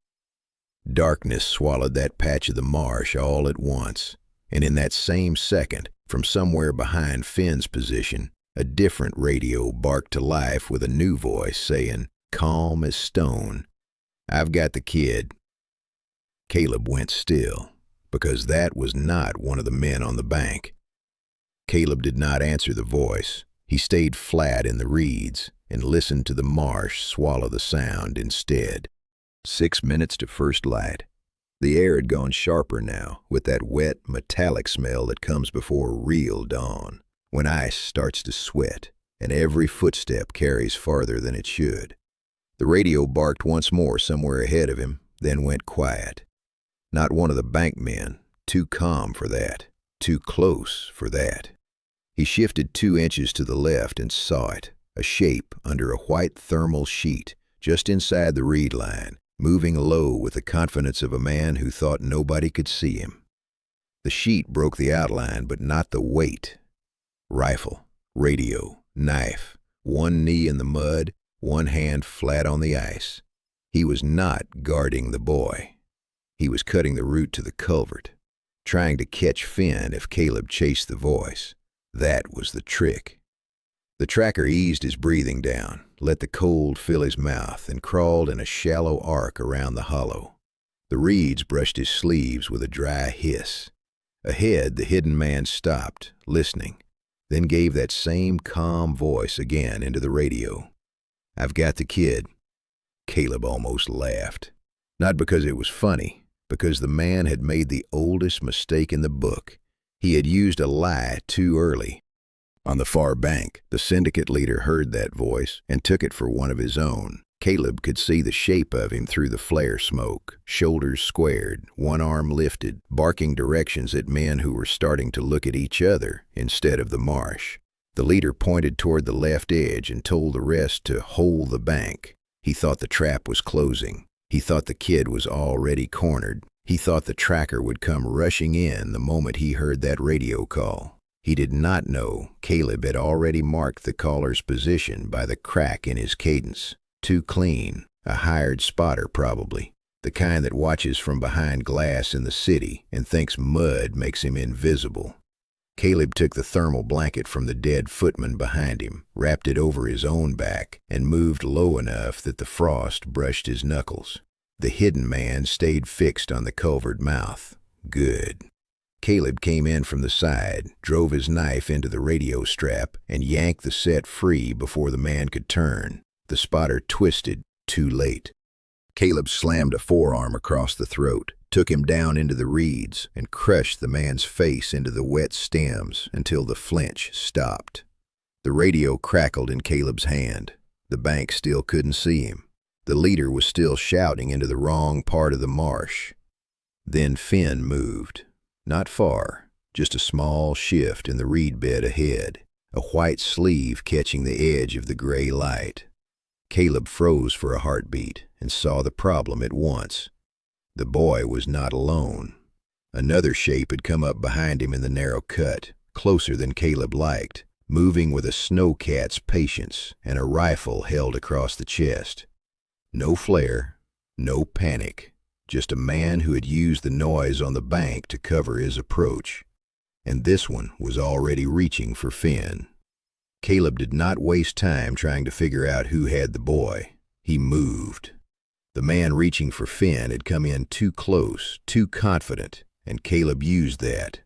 Darkness swallowed that patch of the marsh all at once, and in that same second, from somewhere behind Finn's position, a different radio barked to life with a new voice saying, calm as stone, "I've got the kid." Caleb went still, because that was not one of the men on the bank. Caleb did not answer the voice. He stayed flat in the reeds and listened to the marsh swallow the sound instead. 6 minutes to first light. The air had gone sharper now, with that wet, metallic smell that comes before real dawn, when ice starts to sweat, and every footstep carries farther than it should. The radio barked once more somewhere ahead of him, then went quiet. Not one of the bank men, too calm for that, too close for that. He shifted 2 inches to the left and saw it, a shape under a white thermal sheet, just inside the reed line, moving low with the confidence of a man who thought nobody could see him. The sheet broke the outline, but not the weight. Rifle, radio, knife, 1 knee in the mud, 1 hand flat on the ice. He was not guarding the boy. He was cutting the route to the culvert, trying to catch Finn if Caleb chased the voice. That was the trick. The tracker eased his breathing down, let the cold fill his mouth, and crawled in a shallow arc around the hollow. The reeds brushed his sleeves with a dry hiss. Ahead, the hidden man stopped, listening, then gave that same calm voice again into the radio. "I've got the kid." Caleb almost laughed. Not because it was funny, because the man had made the oldest mistake in the book. He had used a lie too early. On the far bank, the syndicate leader heard that voice and took it for one of his own. Caleb could see the shape of him through the flare smoke, shoulders squared, 1 arm lifted, barking directions at men who were starting to look at each other instead of the marsh. The leader pointed toward the left edge and told the rest to hold the bank. He thought the trap was closing. He thought the kid was already cornered. He thought the tracker would come rushing in the moment he heard that radio call. He did not know Caleb had already marked the caller's position by the crack in his cadence. Too clean, a hired spotter probably, the kind that watches from behind glass in the city and thinks mud makes him invisible. Caleb took the thermal blanket from the dead footman behind him, wrapped it over his own back, and moved low enough that the frost brushed his knuckles. The hidden man stayed fixed on the culvert mouth. Good. Caleb came in from the side, drove his knife into the radio strap, and yanked the set free before the man could turn. The spotter twisted, too late. Caleb slammed a forearm across the throat, took him down into the reeds, and crushed the man's face into the wet stems until the flinch stopped. The radio crackled in Caleb's hand. The bank still couldn't see him. The leader was still shouting into the wrong part of the marsh. Then Finn moved. Not far, just a small shift in the reed bed ahead, a white sleeve catching the edge of the gray light. Caleb froze for a heartbeat and saw the problem at once. The boy was not alone. Another shape had come up behind him in the narrow cut, closer than Caleb liked, moving with a snowcat's patience and a rifle held across the chest. No flare, no panic, just a man who had used the noise on the bank to cover his approach. And this one was already reaching for Finn. Caleb did not waste time trying to figure out who had the boy. He moved. The man reaching for Finn had come in too close, too confident, and Caleb used that.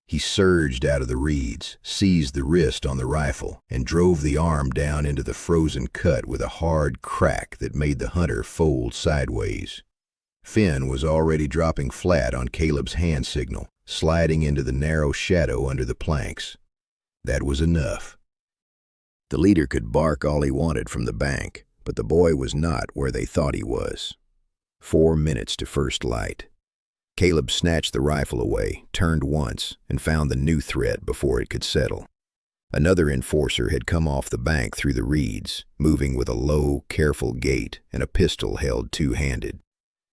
He surged out of the reeds, seized the wrist on the rifle, and drove the arm down into the frozen cut with a hard crack that made the hunter fold sideways. Finn was already dropping flat on Caleb's hand signal, sliding into the narrow shadow under the planks. That was enough. The leader could bark all he wanted from the bank, but the boy was not where they thought he was. 4 minutes to first light. Caleb snatched the rifle away, turned once, and found the new threat before it could settle. Another enforcer had come off the bank through the reeds, moving with a low, careful gait and a pistol held two-handed.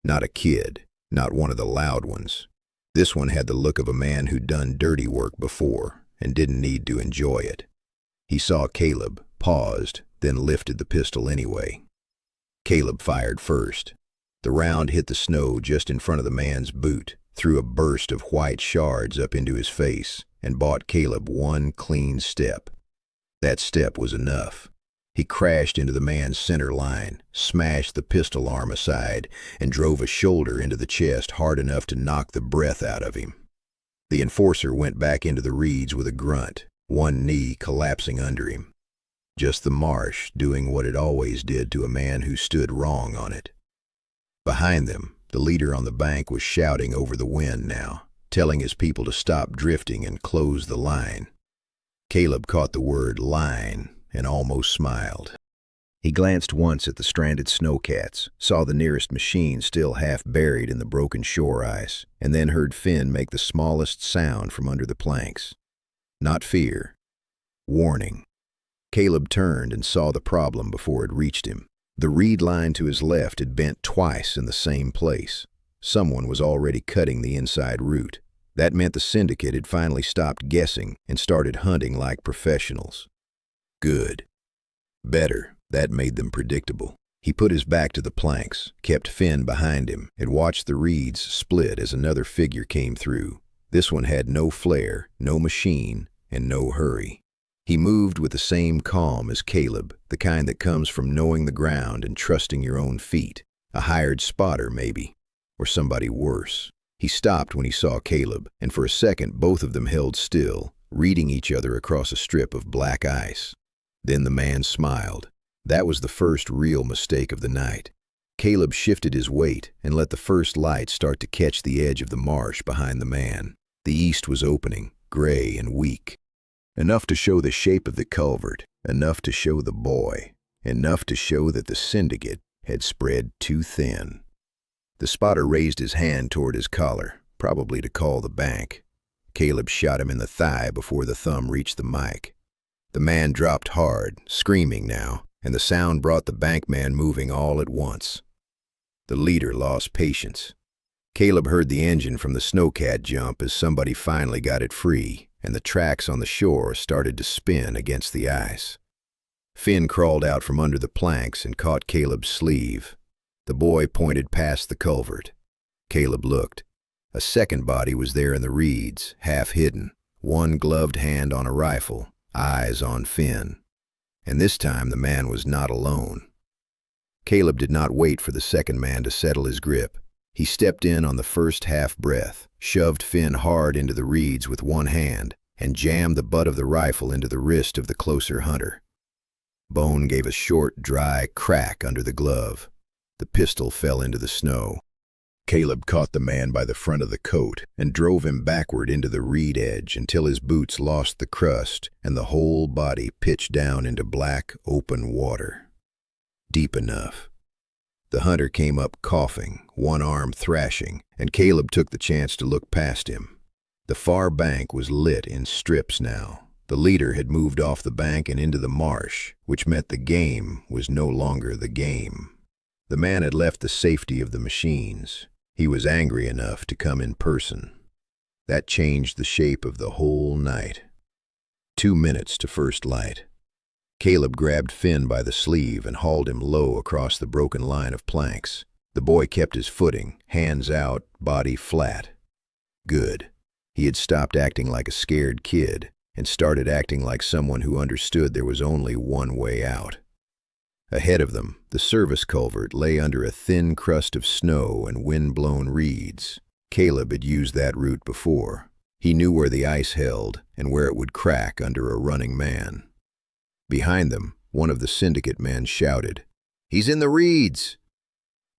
Not a kid, not one of the loud ones. This one had the look of a man who'd done dirty work before and didn't need to enjoy it. He saw Caleb, paused, then lifted the pistol anyway. Caleb fired first. The round hit the snow just in front of the man's boot, threw a burst of white shards up into his face, and bought Caleb one clean step. That step was enough. He crashed into the man's center line, smashed the pistol arm aside, and drove a shoulder into the chest hard enough to knock the breath out of him. The enforcer went back into the reeds with a grunt, one knee collapsing under him. Just the marsh doing what it always did to a man who stood wrong on it. Behind them, the leader on the bank was shouting over the wind now, telling his people to stop drifting and close the line. Caleb caught the word line and almost smiled. He glanced once at the stranded snowcats, saw the nearest machine still half buried in the broken shore ice, and then heard Finn make the smallest sound from under the planks. Not fear. Warning. Caleb turned and saw the problem before it reached him. The reed line to his left had bent twice in the same place. Someone was already cutting the inside route. That meant the syndicate had finally stopped guessing and started hunting like professionals. Good. Better. That made them predictable. He put his back to the planks, kept Finn behind him, and watched the reeds split as another figure came through. This one had no flare, no machine, and no hurry. He moved with the same calm as Caleb, the kind that comes from knowing the ground and trusting your own feet. A hired spotter, maybe, or somebody worse. He stopped when he saw Caleb, and for a second both of them held still, reading each other across a strip of black ice. Then the man smiled. That was the first real mistake of the night. Caleb shifted his weight and let the first light start to catch the edge of the marsh behind the man. The east was opening, gray and weak. Enough to show the shape of the culvert, enough to show the boy, enough to show that the syndicate had spread too thin. The spotter raised his hand toward his collar, probably to call the bank. Caleb shot him in the thigh before the thumb reached the mic. The man dropped hard, screaming now, and the sound brought the bankman moving all at once. The leader lost patience. Caleb heard the engine from the snowcat jump as somebody finally got it free, and the tracks on the shore started to spin against the ice. Finn crawled out from under the planks and caught Caleb's sleeve. The boy pointed past the culvert. Caleb looked. A second body was there in the reeds, half hidden, one gloved hand on a rifle, eyes on Finn. And this time the man was not alone. Caleb did not wait for the second man to settle his grip. He stepped in on the first half-breath, shoved Finn hard into the reeds with one hand, and jammed the butt of the rifle into the wrist of the closer hunter. Bone gave a short, dry crack under the glove. The pistol fell into the snow. Caleb caught the man by the front of the coat and drove him backward into the reed edge until his boots lost the crust and the whole body pitched down into black, open water. Deep enough. The hunter came up coughing, one arm thrashing, and Caleb took the chance to look past him. The far bank was lit in strips now. The leader had moved off the bank and into the marsh, which meant the game was no longer the game. The man had left the safety of the machines. He was angry enough to come in person. That changed the shape of the whole night. 2 minutes to first light. Caleb grabbed Finn by the sleeve and hauled him low across the broken line of planks. The boy kept his footing, hands out, body flat. Good. He had stopped acting like a scared kid and started acting like someone who understood there was only one way out. Ahead of them, the service culvert lay under a thin crust of snow and wind-blown reeds. Caleb had used that route before. He knew where the ice held and where it would crack under a running man. Behind them, one of the syndicate men shouted, "He's in the reeds!"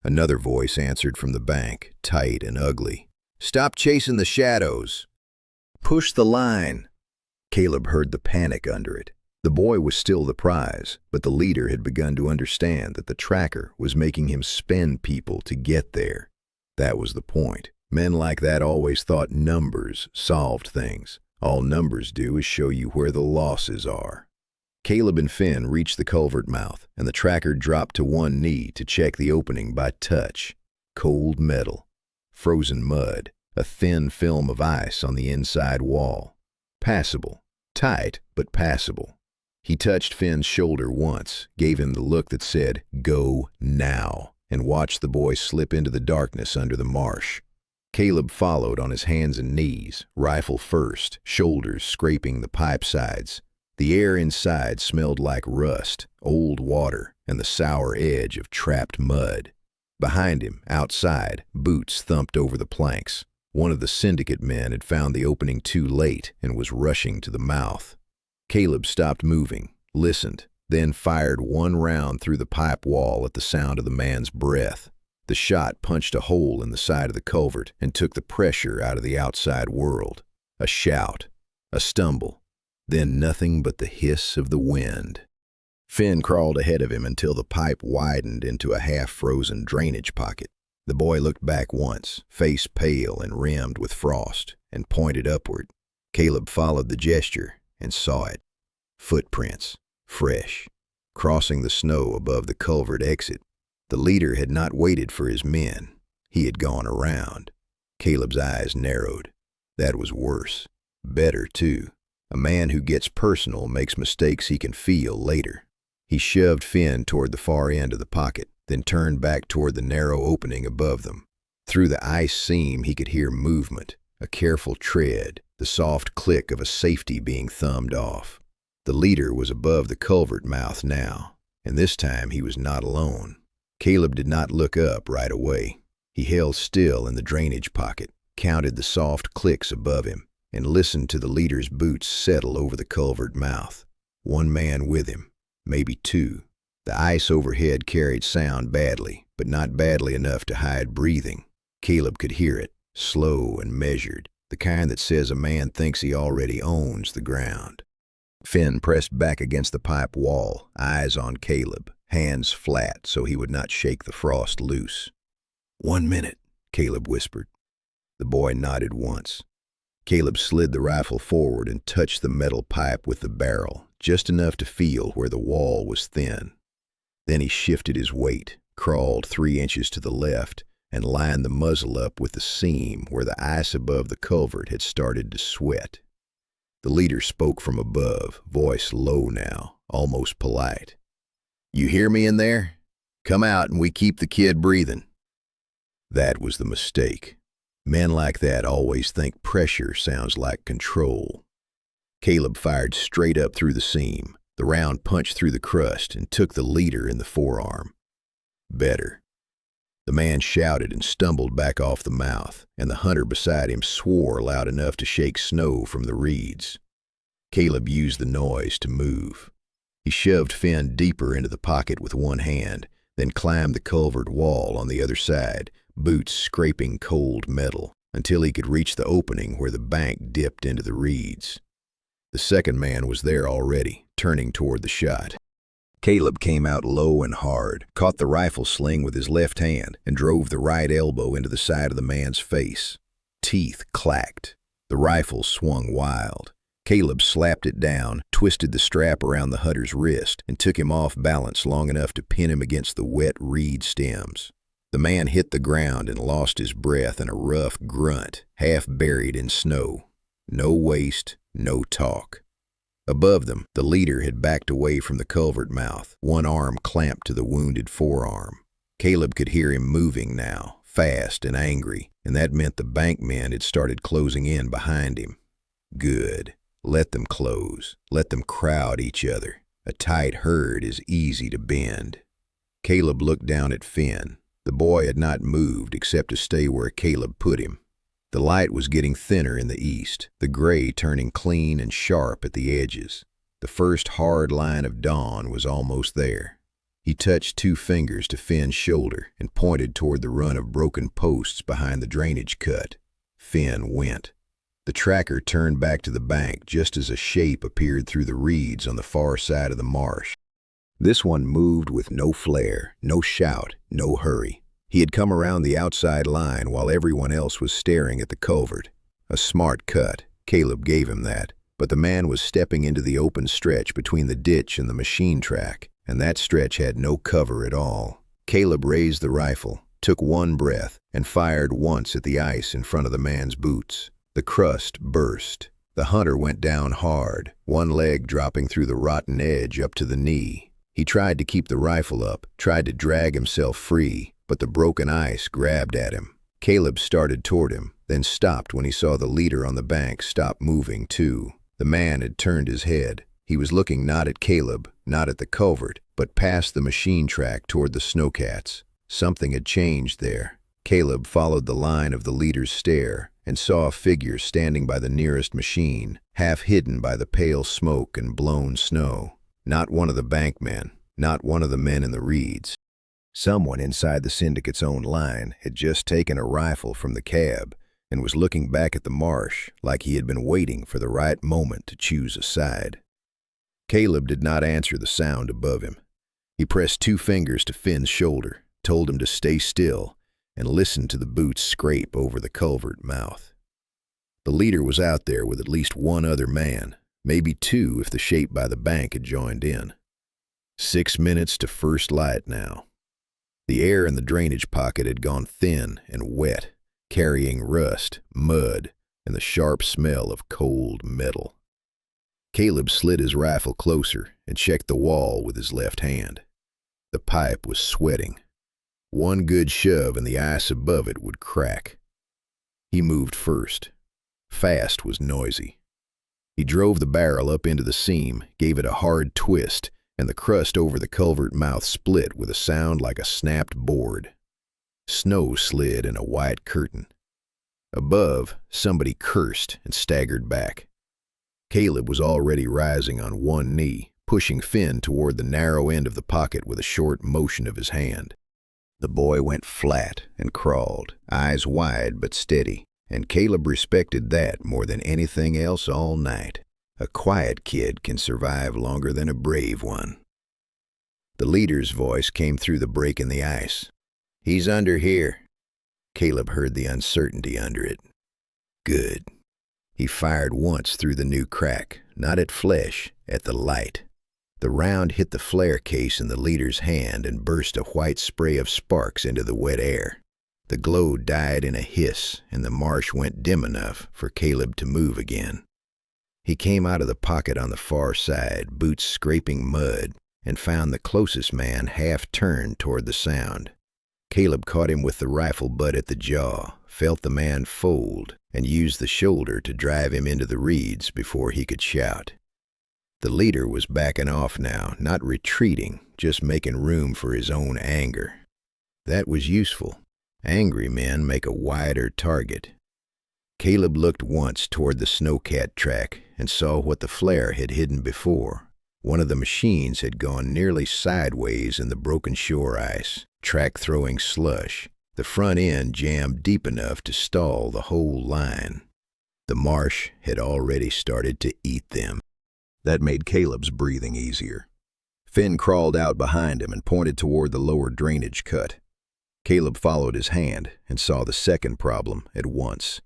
Another voice answered from the bank, tight and ugly. "Stop chasing the shadows. Push the line." Caleb heard the panic under it. The boy was still the prize, but the leader had begun to understand that the tracker was making him spend people to get there. That was the point. Men like that always thought numbers solved things. All numbers do is show you where the losses are. Caleb and Finn reached the culvert mouth, and the tracker dropped to one knee to check the opening by touch. Cold metal, frozen mud, a thin film of ice on the inside wall. Passable. Tight, but passable. He touched Finn's shoulder once, gave him the look that said, "Go now," and watched the boy slip into the darkness under the marsh. Caleb followed on his hands and knees, rifle first, shoulders scraping the pipe sides. The air inside smelled like rust, old water, and the sour edge of trapped mud. Behind him, outside, boots thumped over the planks. One of the syndicate men had found the opening too late and was rushing to the mouth. Caleb stopped moving, listened, then fired one round through the pipe wall at the sound of the man's breath. The shot punched a hole in the side of the culvert and took the pressure out of the outside world. A shout, a stumble, then nothing but the hiss of the wind. Finn crawled ahead of him until the pipe widened into a half-frozen drainage pocket. The boy looked back once, face pale and rimmed with frost, and pointed upward. Caleb followed the gesture and saw it. Footprints, fresh, crossing the snow above the culvert exit. The leader had not waited for his men. He had gone around. Caleb's eyes narrowed. That was worse. Better, too. A man who gets personal makes mistakes he can feel later. He shoved Finn toward the far end of the pocket, then turned back toward the narrow opening above them. Through the ice seam he could hear movement, a careful tread, the soft click of a safety being thumbed off. The leader was above the culvert mouth now, and this time he was not alone. Caleb did not look up right away. He held still in the drainage pocket, counted the soft clicks above him, and listened to the leader's boots settle over the culvert mouth. One man with him, maybe two. The ice overhead carried sound badly, but not badly enough to hide breathing. Caleb could hear it, slow and measured, the kind that says a man thinks he already owns the ground. Finn pressed back against the pipe wall, eyes on Caleb, hands flat so he would not shake the frost loose. 1 minute, Caleb whispered. The boy nodded once. Caleb slid the rifle forward and touched the metal pipe with the barrel, just enough to feel where the wall was thin. Then he shifted his weight, crawled 3 inches to the left, and lined the muzzle up with the seam where the ice above the culvert had started to sweat. The leader spoke from above, voice low now, almost polite. "You hear me in there? Come out and we keep the kid breathing." That was the mistake. Men like that always think pressure sounds like control. Caleb fired straight up through the seam. The round punched through the crust and took the leader in the forearm. Better. The man shouted and stumbled back off the mouth, and the hunter beside him swore loud enough to shake snow from the reeds. Caleb used the noise to move. He shoved Finn deeper into the pocket with one hand, then climbed the culvert wall on the other side, boots scraping cold metal, until he could reach the opening where the bank dipped into the reeds. The second man was there already, turning toward the shot. Caleb came out low and hard, caught the rifle sling with his left hand, and drove the right elbow into the side of the man's face. Teeth clacked. The rifle swung wild. Caleb slapped it down, twisted the strap around the hunter's wrist, and took him off balance long enough to pin him against the wet reed stems. The man hit the ground and lost his breath in a rough grunt, half buried in snow. No waste, no talk. Above them, the leader had backed away from the culvert mouth, one arm clamped to the wounded forearm. Caleb could hear him moving now, fast and angry, and that meant the bank men had started closing in behind him. Good. Let them close. Let them crowd each other. A tight herd is easy to bend. Caleb looked down at Finn. The boy had not moved except to stay where Caleb put him. The light was getting thinner in the east, the gray turning clean and sharp at the edges. The first hard line of dawn was almost there. He touched two fingers to Finn's shoulder and pointed toward the run of broken posts behind the drainage cut. Finn went. The tracker turned back to the bank just as a shape appeared through the reeds on the far side of the marsh. This one moved with no flare, no shout, no hurry. He had come around the outside line while everyone else was staring at the culvert. A smart cut. Caleb gave him that. But the man was stepping into the open stretch between the ditch and the machine track, and that stretch had no cover at all. Caleb raised the rifle, took one breath, and fired once at the ice in front of the man's boots. The crust burst. The hunter went down hard, one leg dropping through the rotten edge up to the knee. He tried to keep the rifle up, tried to drag himself free, but the broken ice grabbed at him. Caleb started toward him, then stopped when he saw the leader on the bank stop moving too. The man had turned his head. He was looking not at Caleb, not at the culvert, but past the machine track toward the snowcats. Something had changed there. Caleb followed the line of the leader's stare and saw a figure standing by the nearest machine, half hidden by the pale smoke and blown snow. Not one of the bank men, not one of the men in the reeds. Someone inside the syndicate's own line had just taken a rifle from the cab and was looking back at the marsh like he had been waiting for the right moment to choose a side. Caleb did not answer the sound above him. He pressed two fingers to Finn's shoulder, told him to stay still, and listened to the boots scrape over the culvert mouth. The leader was out there with at least one other man, maybe two if the shape by the bank had joined in. 6 minutes to first light now. The air in the drainage pocket had gone thin and wet, carrying rust, mud, and the sharp smell of cold metal. Caleb slid his rifle closer and checked the wall with his left hand. The pipe was sweating. One good shove and the ice above it would crack. He moved first. Fast was noisy. He drove the barrel up into the seam, gave it a hard twist, and the crust over the culvert mouth split with a sound like a snapped board. Snow slid in a white curtain. Above, somebody cursed and staggered back. Caleb was already rising on one knee, pushing Finn toward the narrow end of the pocket with a short motion of his hand. The boy went flat and crawled, eyes wide but steady, and Caleb respected that more than anything else all night. A quiet kid can survive longer than a brave one. The leader's voice came through the break in the ice. "He's under here." Caleb heard the uncertainty under it. Good. He fired once through the new crack, not at flesh, at the light. The round hit the flare case in the leader's hand and burst a white spray of sparks into the wet air. The glow died in a hiss, and the marsh went dim enough for Caleb to move again. He came out of the pocket on the far side, boots scraping mud, and found the closest man half turned toward the sound. Caleb caught him with the rifle butt at the jaw, felt the man fold, and used the shoulder to drive him into the reeds before he could shout. The leader was backing off now, not retreating, just making room for his own anger. That was useful. Angry men make a wider target. Caleb looked once toward the snowcat track and saw what the flare had hidden before. One of the machines had gone nearly sideways in the broken shore ice, track throwing slush. The front end jammed deep enough to stall the whole line. The marsh had already started to eat them. That made Caleb's breathing easier. Finn crawled out behind him and pointed toward the lower drainage cut. Caleb followed his hand and saw the second problem at once.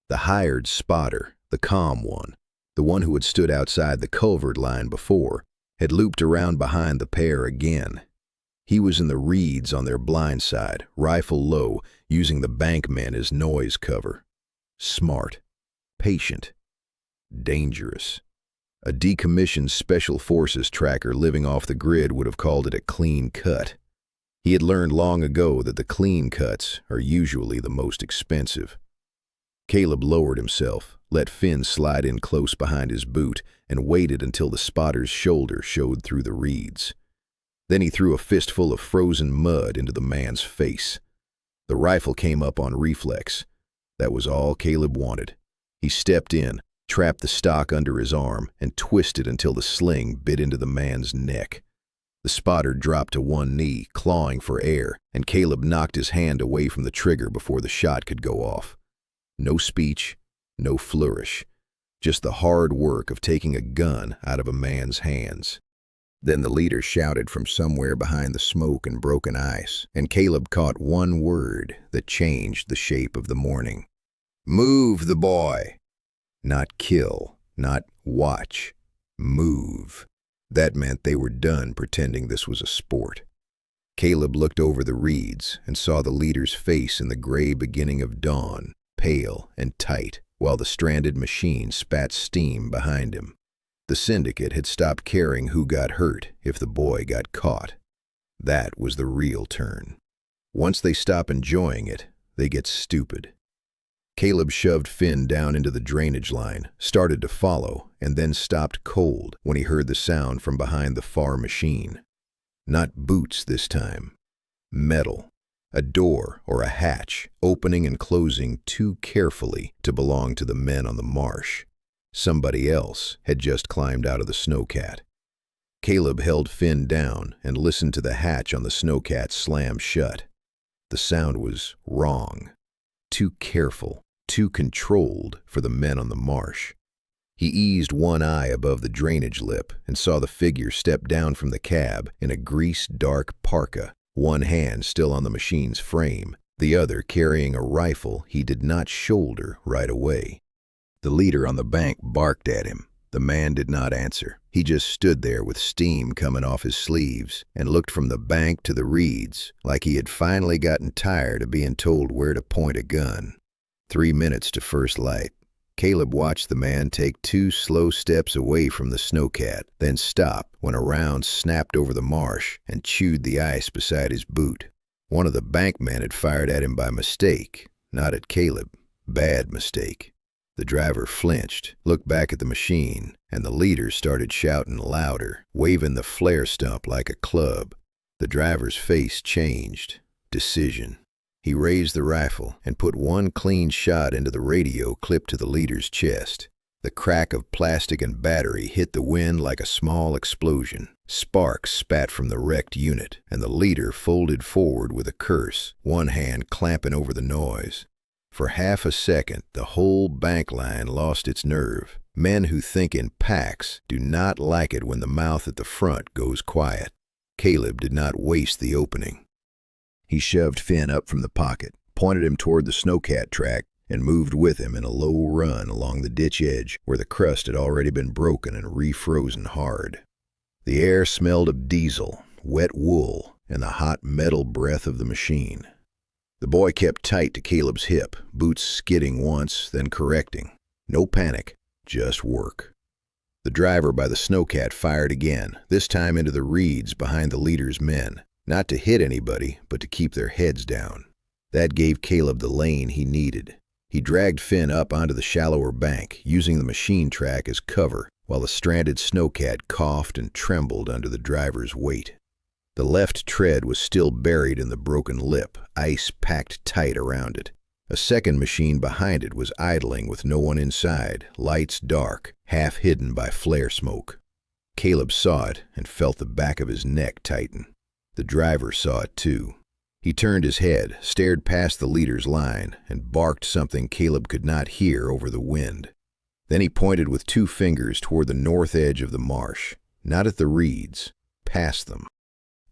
The hired spotter, the calm one, the one who had stood outside the culvert line before, had looped around behind the pair again. He was in the reeds on their blind side, rifle low, using the bankmen as noise cover. Smart, patient, dangerous. A decommissioned Special Forces tracker living off the grid would have called it a clean cut. He had learned long ago that the clean cuts are usually the most expensive. Caleb lowered himself, let Finn slide in close behind his boot, and waited until the spotter's shoulder showed through the reeds. Then he threw a fistful of frozen mud into the man's face. The rifle came up on reflex. That was all Caleb wanted. He stepped in, trapped the stock under his arm, and twisted until the sling bit into the man's neck. The spotter dropped to one knee, clawing for air, and Caleb knocked his hand away from the trigger before the shot could go off. No speech, no flourish, just the hard work of taking a gun out of a man's hands. Then the leader shouted from somewhere behind the smoke and broken ice, and Caleb caught one word that changed the shape of the morning. Move the boy! Not kill, not watch. Move. That meant they were done pretending this was a sport. Caleb looked over the reeds and saw the leader's face in the gray beginning of dawn, pale and tight, while the stranded machine spat steam behind him. The syndicate had stopped caring who got hurt if the boy got caught. That was the real turn. Once they stop enjoying it, they get stupid. Caleb shoved Finn down into the drainage line, started to follow, and then stopped cold when he heard the sound from behind the far machine. Not boots this time. Metal. A door or a hatch, opening and closing too carefully to belong to the men on the marsh. Somebody else had just climbed out of the snowcat. Caleb held Finn down and listened to the hatch on the snowcat slam shut. The sound was wrong. Too careful, too controlled for the men on the marsh. He eased one eye above the drainage lip and saw the figure step down from the cab in a greased dark parka, one hand still on the machine's frame, the other carrying a rifle he did not shoulder right away. The leader on the bank barked at him. The man did not answer. He just stood there with steam coming off his sleeves and looked from the bank to the reeds like he had finally gotten tired of being told where to point a gun. 3 minutes to first light. Caleb watched the man take 2 slow steps away from the snowcat, then stop when a round snapped over the marsh and chewed the ice beside his boot. One of the bankmen had fired at him by mistake, not at Caleb. Bad mistake. The driver flinched, looked back at the machine, and the leader started shouting louder, waving the flare stump like a club. The driver's face changed. Decision. He raised the rifle and put one clean shot into the radio clipped to the leader's chest. The crack of plastic and battery hit the wind like a small explosion. Sparks spat from the wrecked unit, and the leader folded forward with a curse, one hand clamping over the noise. For half a second, the whole bank line lost its nerve. Men who think in packs do not like it when the mouth at the front goes quiet. Caleb did not waste the opening. He shoved Finn up from the pocket, pointed him toward the snowcat track, and moved with him in a low run along the ditch edge where the crust had already been broken and refrozen hard. The air smelled of diesel, wet wool, and the hot metal breath of the machine. The boy kept tight to Caleb's hip, boots skidding once, then correcting. No panic, just work. The driver by the snowcat fired again, this time into the reeds behind the leader's men, not to hit anybody, but to keep their heads down. That gave Caleb the lane he needed. He dragged Finn up onto the shallower bank, using the machine track as cover, while the stranded snowcat coughed and trembled under the driver's weight. The left tread was still buried in the broken lip, ice packed tight around it. A second machine behind it was idling with no one inside, lights dark, half hidden by flare smoke. Caleb saw it and felt the back of his neck tighten. The driver saw it too. He turned his head, stared past the leader's line, and barked something Caleb could not hear over the wind. Then he pointed with 2 fingers toward the north edge of the marsh, not at the reeds, past them.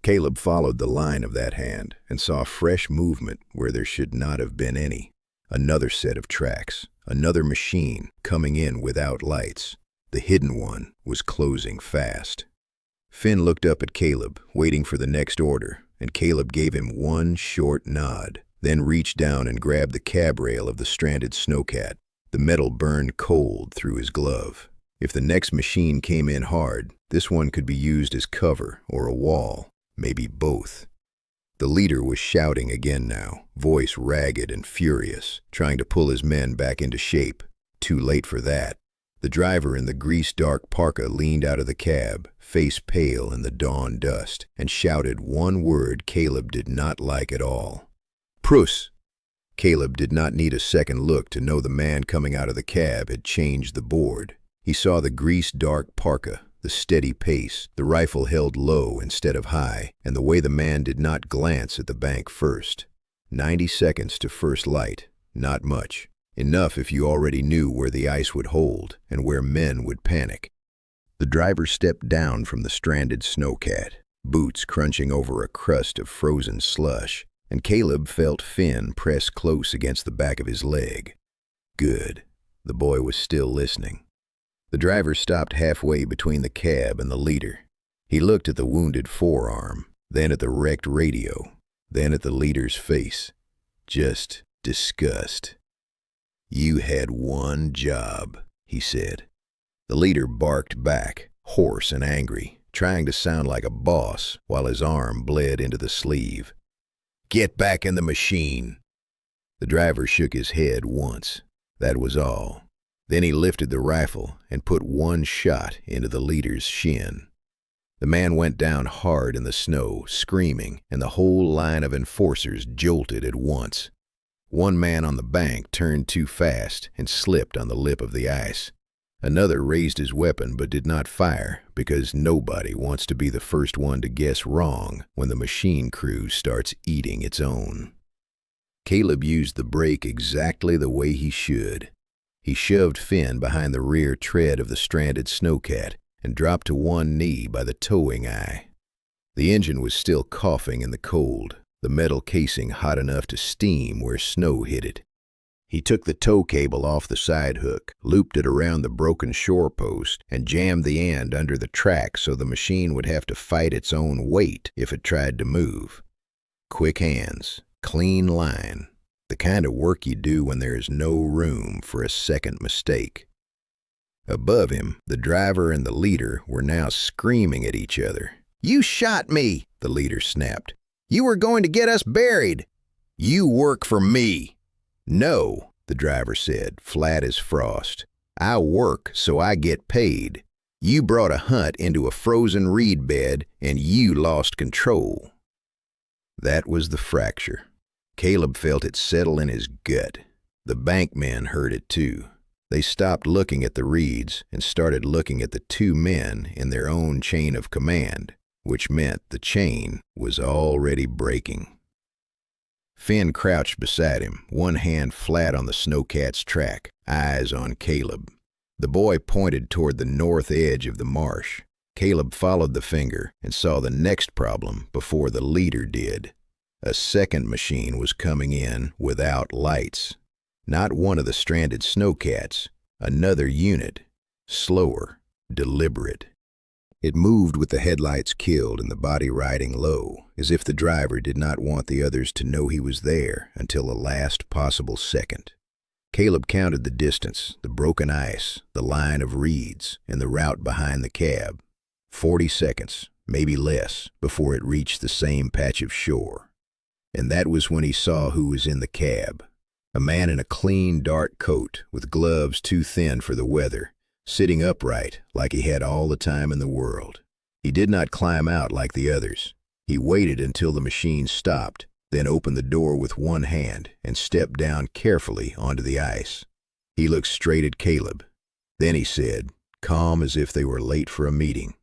Caleb followed the line of that hand and saw fresh movement where there should not have been any. Another set of tracks, another machine coming in without lights. The hidden one was closing fast. Finn looked up at Caleb, waiting for the next order, and Caleb gave him one short nod, then reached down and grabbed the cab rail of the stranded snowcat. The metal burned cold through his glove. If the next machine came in hard, this one could be used as cover or a wall. Maybe both. The leader was shouting again now, voice ragged and furious, trying to pull his men back into shape. Too late for that. The driver in the grease-dark parka leaned out of the cab, face pale in the dawn dust, and shouted one word Caleb did not like at all. "Prus!" Caleb did not need a second look to know the man coming out of the cab had changed the board. He saw the grease-dark parka, the steady pace, the rifle held low instead of high, and the way the man did not glance at the bank first. 90 seconds to first light. Not much. Enough if you already knew where the ice would hold and where men would panic. The driver stepped down from the stranded snowcat, boots crunching over a crust of frozen slush, and Caleb felt Finn press close against the back of his leg. Good. The boy was still listening. The driver stopped halfway between the cab and the leader. He looked at the wounded forearm, then at the wrecked radio, then at the leader's face. Just disgust. "You had one job," he said. The leader barked back, hoarse and angry, trying to sound like a boss while his arm bled into the sleeve. "Get back in the machine." The driver shook his head once. That was all. Then he lifted the rifle and put one shot into the leader's shin. The man went down hard in the snow, screaming, and the whole line of enforcers jolted at once. One man on the bank turned too fast and slipped on the lip of the ice. Another raised his weapon but did not fire, because nobody wants to be the first one to guess wrong when the machine crew starts eating its own. Caleb used the brake exactly the way he should. He shoved Finn behind the rear tread of the stranded snowcat and dropped to one knee by the towing eye. The engine was still coughing in the cold, the metal casing hot enough to steam where snow hit it. He took the tow cable off the side hook, looped it around the broken shore post, and jammed the end under the track so the machine would have to fight its own weight if it tried to move. Quick hands, clean line. The kind of work you do when there is no room for a second mistake. Above him, the driver and the leader were now screaming at each other. "You shot me," the leader snapped. "You were going to get us buried." "You work for me." "No," the driver said, flat as frost. "I work so I get paid. You brought a hunt into a frozen reed bed, and you lost control." That was the fracture. Caleb felt it settle in his gut. The bank men heard it too. They stopped looking at the reeds and started looking at the 2 men in their own chain of command, which meant the chain was already breaking. Finn crouched beside him, one hand flat on the snowcat's track, eyes on Caleb. The boy pointed toward the north edge of the marsh. Caleb followed the finger and saw the next problem before the leader did. A second machine was coming in without lights. Not one of the stranded snowcats, another unit, slower, deliberate. It moved with the headlights killed and the body riding low, as if the driver did not want the others to know he was there until the last possible second. Caleb counted the distance, the broken ice, the line of reeds, and the route behind the cab. 40 seconds, maybe less, before it reached the same patch of shore. And that was when he saw who was in the cab. A man in a clean, dark coat, with gloves too thin for the weather, sitting upright like he had all the time in the world. He did not climb out like the others. He waited until the machine stopped, then opened the door with one hand and stepped down carefully onto the ice. He looked straight at Caleb. Then he said, calm as if they were late for a meeting,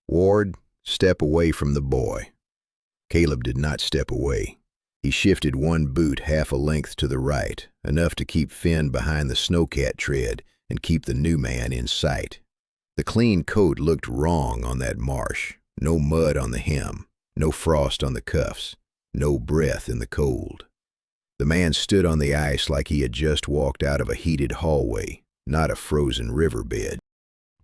"Ward, step away from the boy." Caleb did not step away. He shifted one boot half a length to the right, enough to keep Finn behind the snowcat tread and keep the new man in sight. The clean coat looked wrong on that marsh. No mud on the hem, no frost on the cuffs, no breath in the cold. The man stood on the ice like he had just walked out of a heated hallway, not a frozen riverbed.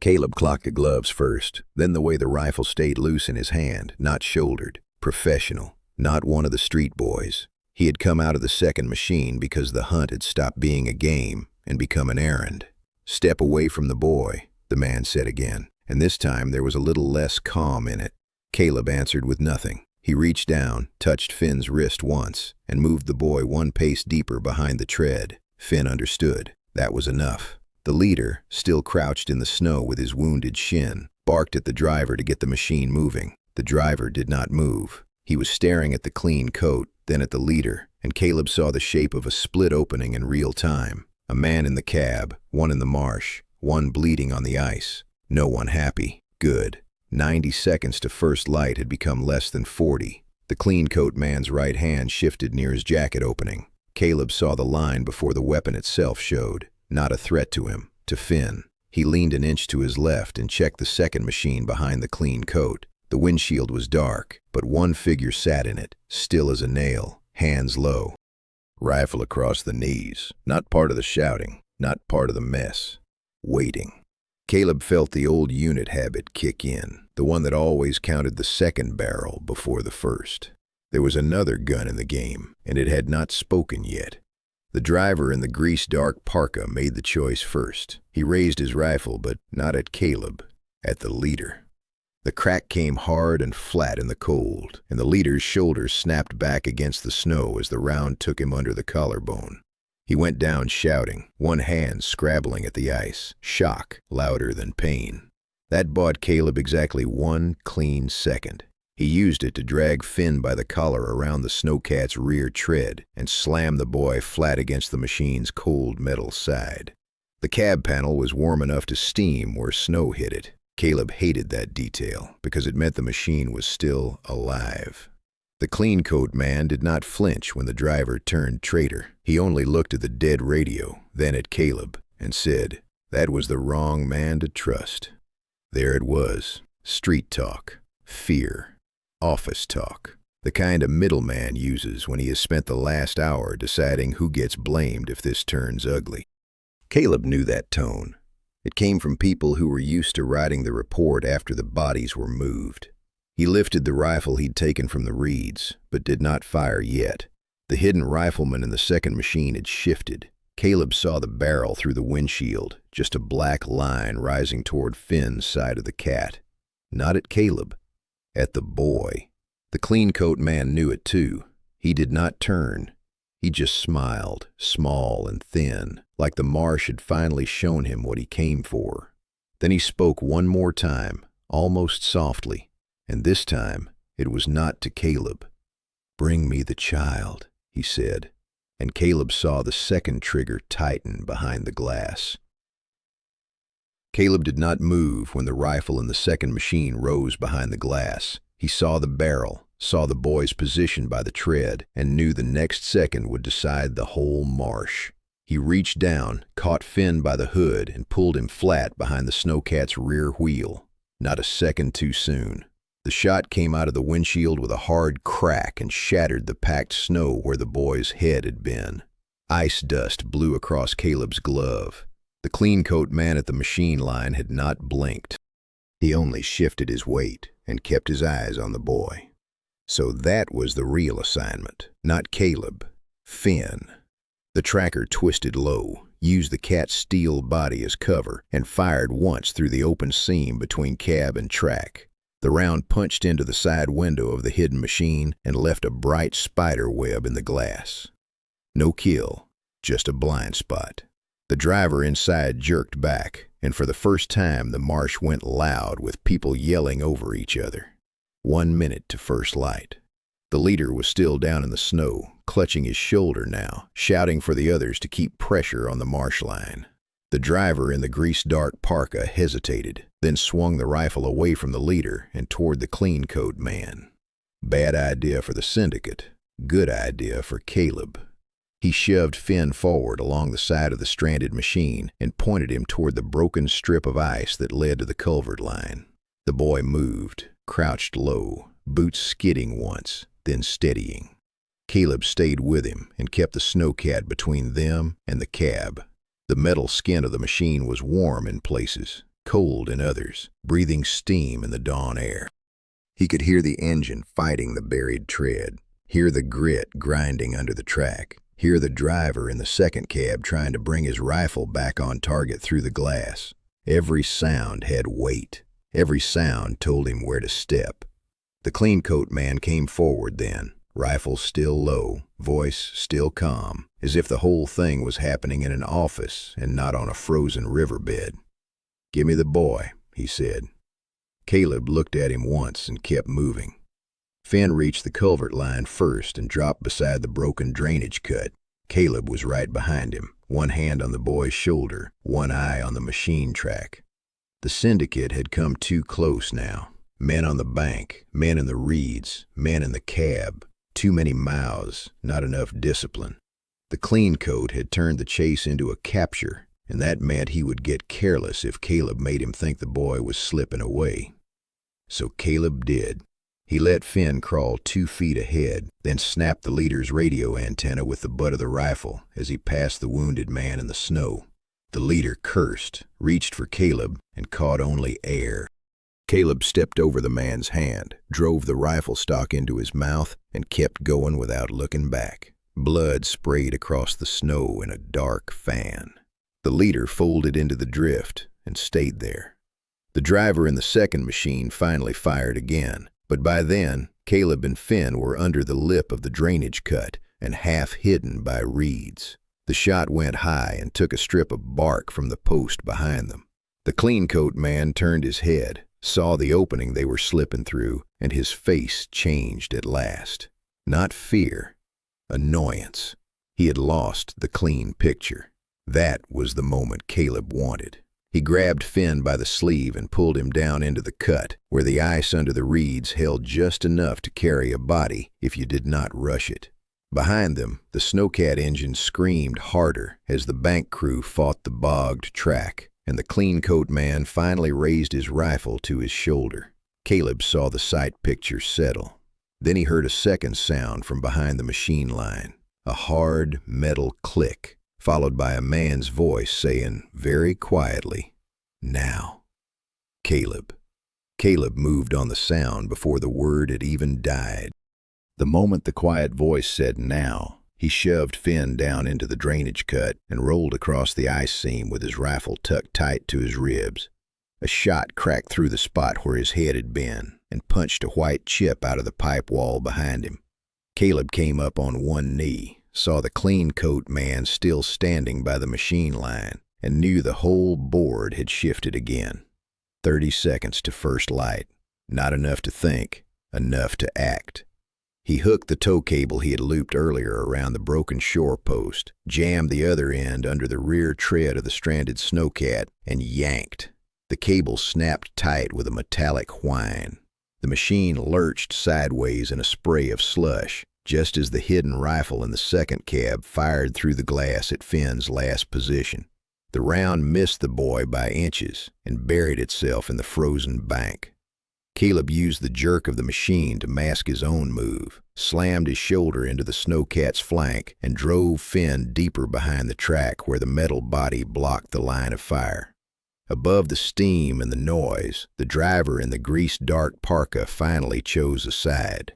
Caleb clocked the gloves first, then the way the rifle stayed loose in his hand, not shouldered. Professional, not one of the street boys. He had come out of the second machine because the hunt had stopped being a game and become an errand. "Step away from the boy," the man said again, and this time there was a little less calm in it. Caleb answered with nothing. He reached down, touched Finn's wrist once, and moved the boy one pace deeper behind the tread. Finn understood. That was enough. The leader, still crouched in the snow with his wounded shin, barked at the driver to get the machine moving. The driver did not move. He was staring at the clean coat, then at the leader, and Caleb saw the shape of a split opening in real time. A man in the cab, one in the marsh, one bleeding on the ice. No one happy. Good. 90 seconds to first light had become less than 40. The clean coat man's right hand shifted near his jacket opening. Caleb saw the line before the weapon itself showed. Not a threat to him, to Finn. He leaned an inch to his left and checked the second machine behind the clean coat. The windshield was dark, but one figure sat in it, still as a nail, hands low. Rifle across the knees, not part of the shouting, not part of the mess. Waiting. Caleb felt the old unit habit kick in, the one that always counted the second barrel before the first. There was another gun in the game, and it had not spoken yet. The driver in the grease-dark parka made the choice first. He raised his rifle, but not at Caleb, at the leader. The crack came hard and flat in the cold, and the leader's shoulders snapped back against the snow as the round took him under the collarbone. He went down shouting, one hand scrabbling at the ice, shock louder than pain. That bought Caleb exactly one clean second. He used it to drag Finn by the collar around the snowcat's rear tread and slam the boy flat against the machine's cold metal side. The cab panel was warm enough to steam where snow hit it. Caleb hated that detail because it meant the machine was still alive. The clean coat man did not flinch when the driver turned traitor. He only looked at the dead radio, then at Caleb, and said, that was the wrong man to trust. There it was, street talk, fear, office talk, the kind a middleman uses when he has spent the last hour deciding who gets blamed if this turns ugly. Caleb knew that tone. It came from people who were used to writing the report after the bodies were moved. He lifted the rifle he'd taken from the reeds, but did not fire yet. The hidden rifleman in the second machine had shifted. Caleb saw the barrel through the windshield, just a black line rising toward Finn's side of the cat. Not at Caleb, at the boy. The clean coat man knew it too. He did not turn. He just smiled, small and thin, like the marsh had finally shown him what he came for. Then he spoke one more time, almost softly, and this time it was not to Caleb. "Bring me the child," he said, and Caleb saw the second trigger tighten behind the glass. Caleb did not move when the rifle in the second machine rose behind the glass. He saw the barrel, saw the boy's position by the tread, and knew the next second would decide the whole marsh. He reached down, caught Finn by the hood, and pulled him flat behind the snowcat's rear wheel. Not a second too soon. The shot came out of the windshield with a hard crack and shattered the packed snow where the boy's head had been. Ice dust blew across Caleb's glove. The clean coat man at the machine line had not blinked. He only shifted his weight and kept his eyes on the boy. So that was the real assignment, not Caleb. Finn. The tracker twisted low, used the cat's steel body as cover, and fired once through the open seam between cab and track. The round punched into the side window of the hidden machine and left a bright spider web in the glass. No kill, just a blind spot. The driver inside jerked back, and for the first time the marsh went loud with people yelling over each other. 1 minute to first light. The leader was still down in the snow, clutching his shoulder now, shouting for the others to keep pressure on the marsh line. The driver in the grease-dark parka hesitated, then swung the rifle away from the leader and toward the clean-coat man. Bad idea for the syndicate, good idea for Caleb. He shoved Finn forward along the side of the stranded machine and pointed him toward the broken strip of ice that led to the culvert line. The boy moved, crouched low, boots skidding once, then steadying. Caleb stayed with him and kept the snowcat between them and the cab. The metal skin of the machine was warm in places, cold in others, breathing steam in the dawn air. He could hear the engine fighting the buried tread, hear the grit grinding under the track, hear the driver in the second cab trying to bring his rifle back on target through the glass. Every sound had weight. Every sound told him where to step. The clean-coat man came forward then, rifle still low, voice still calm, as if the whole thing was happening in an office and not on a frozen riverbed. "Give me the boy," he said. Caleb looked at him once and kept moving. Finn reached the culvert line first and dropped beside the broken drainage cut. Caleb was right behind him, one hand on the boy's shoulder, one eye on the machine track. The syndicate had come too close now. Men on the bank, men in the reeds, men in the cab. Too many mouths, not enough discipline. The clean coat had turned the chase into a capture, and that meant he would get careless if Caleb made him think the boy was slipping away. So Caleb did. He let Finn crawl 2 feet ahead, then snapped the leader's radio antenna with the butt of the rifle as he passed the wounded man in the snow. The leader cursed, reached for Caleb, and caught only air. Caleb stepped over the man's hand, drove the rifle stock into his mouth, and kept going without looking back. Blood sprayed across the snow in a dark fan. The leader folded into the drift and stayed there. The driver in the second machine finally fired again, but by then, Caleb and Finn were under the lip of the drainage cut and half hidden by reeds. The shot went high and took a strip of bark from the post behind them. The clean-coat man turned his head, saw the opening they were slipping through, and his face changed at last. Not fear, annoyance. He had lost the clean picture. That was the moment Caleb wanted. He grabbed Finn by the sleeve and pulled him down into the cut, where the ice under the reeds held just enough to carry a body if you did not rush it. Behind them, the snowcat engine screamed harder as the bank crew fought the bogged track, and the clean-coat man finally raised his rifle to his shoulder. Caleb saw the sight picture settle. Then he heard a second sound from behind the machine line, a hard metal click, followed by a man's voice saying very quietly, "Now." Caleb. Caleb moved on the sound before the word had even died. The moment the quiet voice said "now," he shoved Finn down into the drainage cut and rolled across the ice seam with his rifle tucked tight to his ribs. A shot cracked through the spot where his head had been and punched a white chip out of the pipe wall behind him. Caleb came up on one knee, saw the clean-coat man still standing by the machine line, and knew the whole board had shifted again. 30 seconds to first light. Not enough to think, enough to act. He hooked the tow cable he had looped earlier around the broken shore post, jammed the other end under the rear tread of the stranded snowcat, and yanked. The cable snapped tight with a metallic whine. The machine lurched sideways in a spray of slush, just as the hidden rifle in the second cab fired through the glass at Finn's last position. The round missed the boy by inches and buried itself in the frozen bank. Caleb used the jerk of the machine to mask his own move, slammed his shoulder into the snowcat's flank, and drove Finn deeper behind the track where the metal body blocked the line of fire. Above the steam and the noise, the driver in the greased dark parka finally chose a side.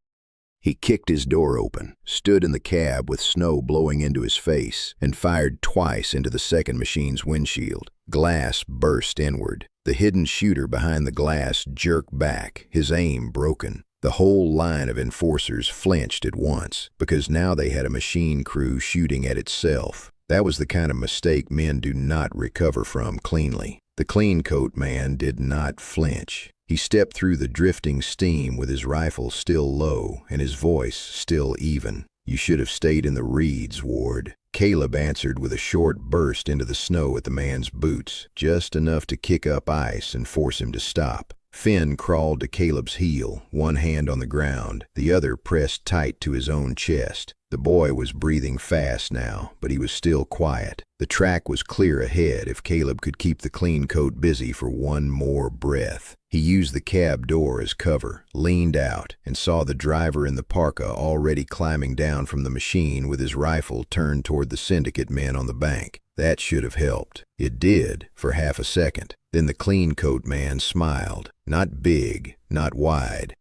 He kicked his door open, stood in the cab with snow blowing into his face, and fired twice into the second machine's windshield. Glass burst inward. The hidden shooter behind the glass jerked back, his aim broken. The whole line of enforcers flinched at once, because now they had a machine crew shooting at itself. That was the kind of mistake men do not recover from cleanly. The clean coat man did not flinch. He stepped through the drifting steam with his rifle still low and his voice still even. "You should have stayed in the reeds, Ward." Caleb answered with a short burst into the snow at the man's boots, just enough to kick up ice and force him to stop. Finn crawled to Caleb's heel, one hand on the ground, the other pressed tight to his own chest. The boy was breathing fast now, but he was still quiet. The track was clear ahead if Caleb could keep the clean coat busy for one more breath. He used the cab door as cover, leaned out, and saw the driver in the parka already climbing down from the machine with his rifle turned toward the syndicate men on the bank. That should have helped. It did, for half a second. Then the clean coat man smiled. Not big, not wide.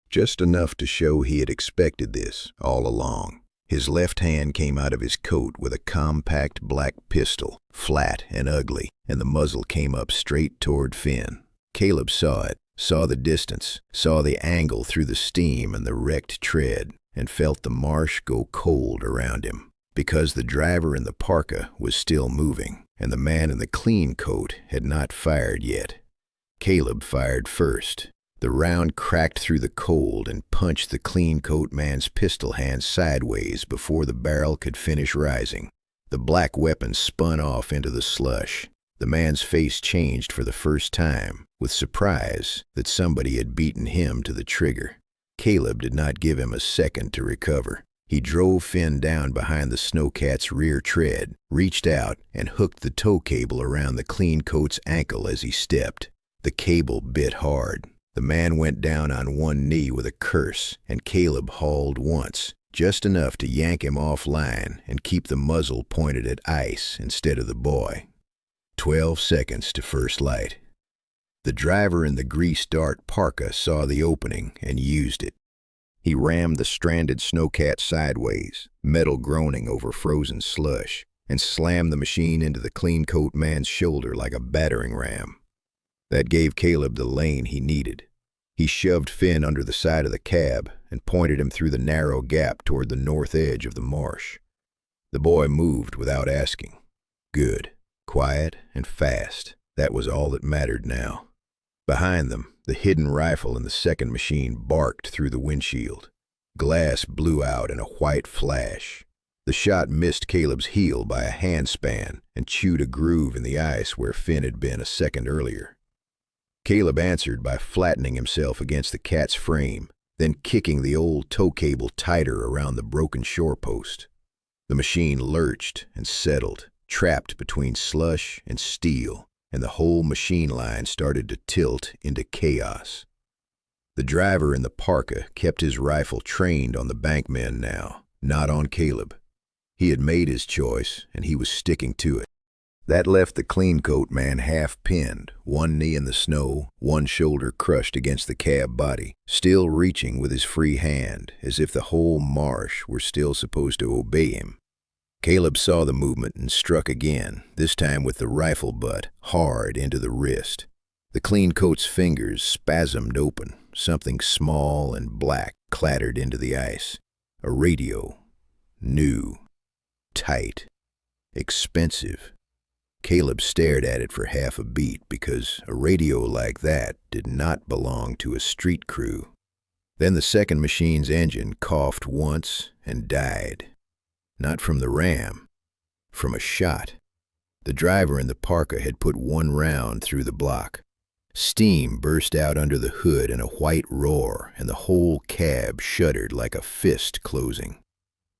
Just enough to show he had expected this all along. His left hand came out of his coat with a compact black pistol, flat and ugly, and the muzzle came up straight toward Finn. Caleb saw it, saw the distance, saw the angle through the steam and the wrecked tread, and felt the marsh go cold around him. Because the driver in the parka was still moving, and the man in the clean coat had not fired yet. Caleb fired first. The round cracked through the cold and punched the clean coat man's pistol hand sideways before the barrel could finish rising. The black weapon spun off into the slush. The man's face changed for the first time, with surprise that somebody had beaten him to the trigger. Caleb did not give him a second to recover. He drove Finn down behind the snowcat's rear tread, reached out, and hooked the tow cable around the clean coat's ankle as he stepped. The cable bit hard. The man went down on one knee with a curse, and Caleb hauled once, just enough to yank him offline and keep the muzzle pointed at ice instead of the boy. 12 seconds to first light. The driver in the greased dark parka saw the opening and used it. He rammed the stranded snowcat sideways, metal groaning over frozen slush, and slammed the machine into the clean coat man's shoulder like a battering ram. That gave Caleb the lane he needed. He shoved Finn under the side of the cab and pointed him through the narrow gap toward the north edge of the marsh. The boy moved without asking. Good, quiet, and fast. That was all that mattered now. Behind them, the hidden rifle in the second machine barked through the windshield. Glass blew out in a white flash. The shot missed Caleb's heel by a handspan and chewed a groove in the ice where Finn had been a second earlier. Caleb answered by flattening himself against the cat's frame, then kicking the old tow cable tighter around the broken shore post. The machine lurched and settled, trapped between slush and steel, and the whole machine line started to tilt into chaos. The driver in the parka kept his rifle trained on the bankmen now, not on Caleb. He had made his choice, and he was sticking to it. That left the clean coat man half pinned, one knee in the snow, one shoulder crushed against the cab body, still reaching with his free hand, as if the whole marsh were still supposed to obey him. Caleb saw the movement and struck again, this time with the rifle butt, hard into the wrist. The clean coat's fingers spasmed open. Something small and black clattered into the ice. A radio. New. Tight. Expensive. Caleb stared at it for half a beat because a radio like that did not belong to a street crew. Then the second machine's engine coughed once and died. Not from the ram, from a shot. The driver in the parka had put one round through the block. Steam burst out under the hood in a white roar, and the whole cab shuddered like a fist closing.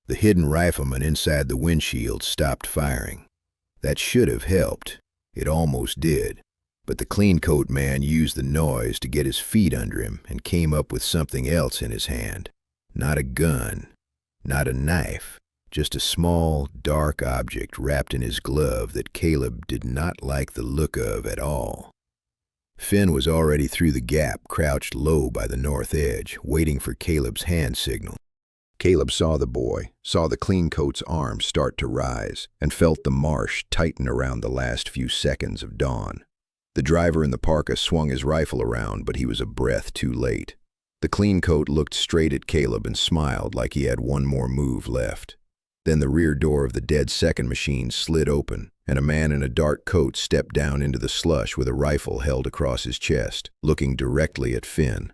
The hidden rifleman inside the windshield stopped firing. That should have helped. It almost did. But the clean coat man used the noise to get his feet under him and came up with something else in his hand. Not a gun, not a knife, just a small, dark object wrapped in his glove that Caleb did not like the look of at all. Finn was already through the gap, crouched low by the north edge, waiting for Caleb's hand signal. Caleb saw the boy, saw the cleancoat's arms start to rise, and felt the marsh tighten around the last few seconds of dawn. The driver in the parka swung his rifle around, but he was a breath too late. The cleancoat looked straight at Caleb and smiled like he had one more move left. Then the rear door of the dead second machine slid open, and a man in a dark coat stepped down into the slush with a rifle held across his chest, looking directly at Finn.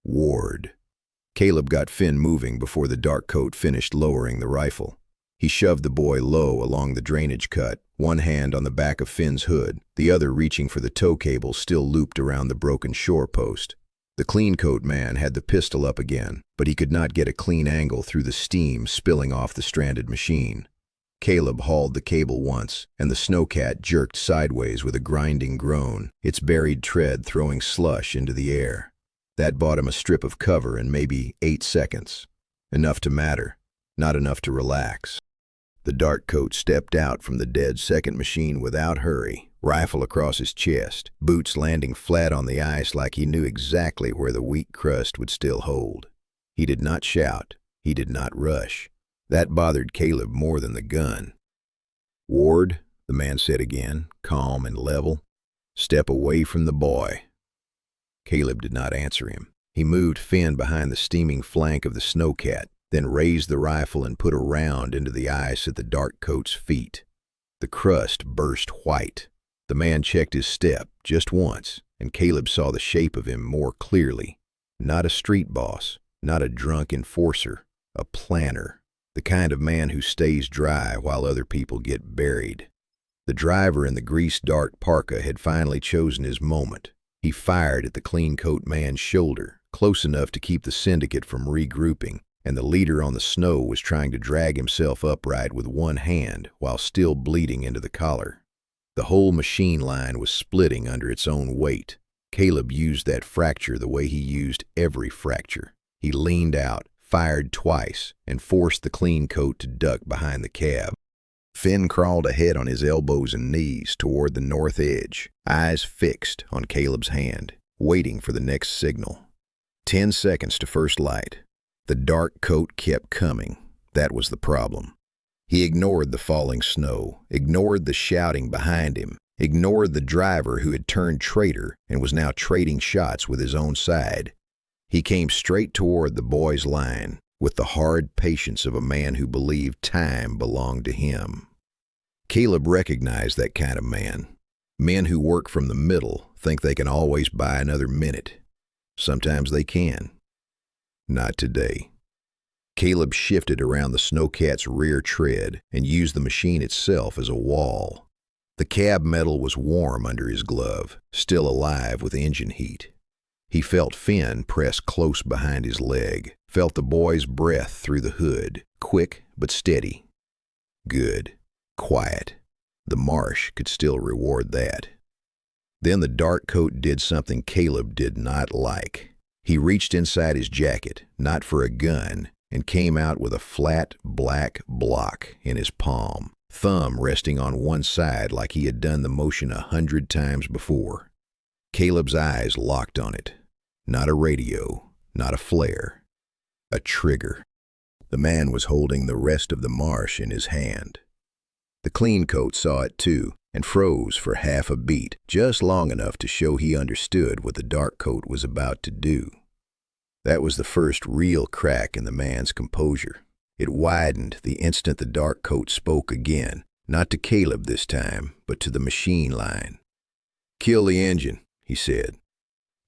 Ward. Caleb got Finn moving before the dark coat finished lowering the rifle. He shoved the boy low along the drainage cut, one hand on the back of Finn's hood, the other reaching for the tow cable still looped around the broken shore post. The cleancoat man had the pistol up again, but he could not get a clean angle through the steam spilling off the stranded machine. Caleb hauled the cable once, and the snowcat jerked sideways with a grinding groan, its buried tread throwing slush into the air. That bought him a strip of cover in maybe 8 seconds. Enough to matter, not enough to relax. The dark coat stepped out from the dead second machine without hurry, rifle across his chest, boots landing flat on the ice like he knew exactly where the weak crust would still hold. He did not shout. He did not rush. That bothered Caleb more than the gun. "Ward," the man said again, calm and level, "step away from the boy." Caleb did not answer him. He moved Finn behind the steaming flank of the snowcat, then raised the rifle and put a round into the ice at the dark coat's feet. The crust burst white. The man checked his step just once, and Caleb saw the shape of him more clearly. Not a street boss, not a drunk enforcer, a planner, the kind of man who stays dry while other people get buried. The driver in the greased dark parka had finally chosen his moment. He fired at the cleancoat man's shoulder, close enough to keep the syndicate from regrouping, and the leader on the snow was trying to drag himself upright with one hand while still bleeding into the collar. The whole machine line was splitting under its own weight. Caleb used that fracture the way he used every fracture. He leaned out, fired twice, and forced the cleancoat to duck behind the cab. Finn crawled ahead on his elbows and knees toward the north edge, eyes fixed on Caleb's hand, waiting for the next signal. 10 seconds to first light. The dark coat kept coming. That was the problem. He ignored the falling snow, ignored the shouting behind him, ignored the driver who had turned traitor and was now trading shots with his own side. He came straight toward the boy's line, with the hard patience of a man who believed time belonged to him. Caleb recognized that kind of man. Men who work from the middle think they can always buy another minute. Sometimes they can. Not today. Caleb shifted around the snowcat's rear tread and used the machine itself as a wall. The cab metal was warm under his glove, still alive with engine heat. He felt Finn press close behind his leg, felt the boy's breath through the hood, quick but steady. Good. Quiet. The marsh could still reward that. Then the dark coat did something Caleb did not like. He reached inside his jacket, not for a gun, and came out with a flat, black block in his palm, thumb resting on one side like he had done the motion 100 times before. Caleb's eyes locked on it. Not a radio, not a flare. A trigger. The man was holding the rest of the marsh in his hand. The cleancoat saw it too, and froze for half a beat, just long enough to show he understood what the dark coat was about to do. That was the first real crack in the man's composure. It widened the instant the dark coat spoke again, not to Caleb this time, but to the machine line. "Kill the engine," he said.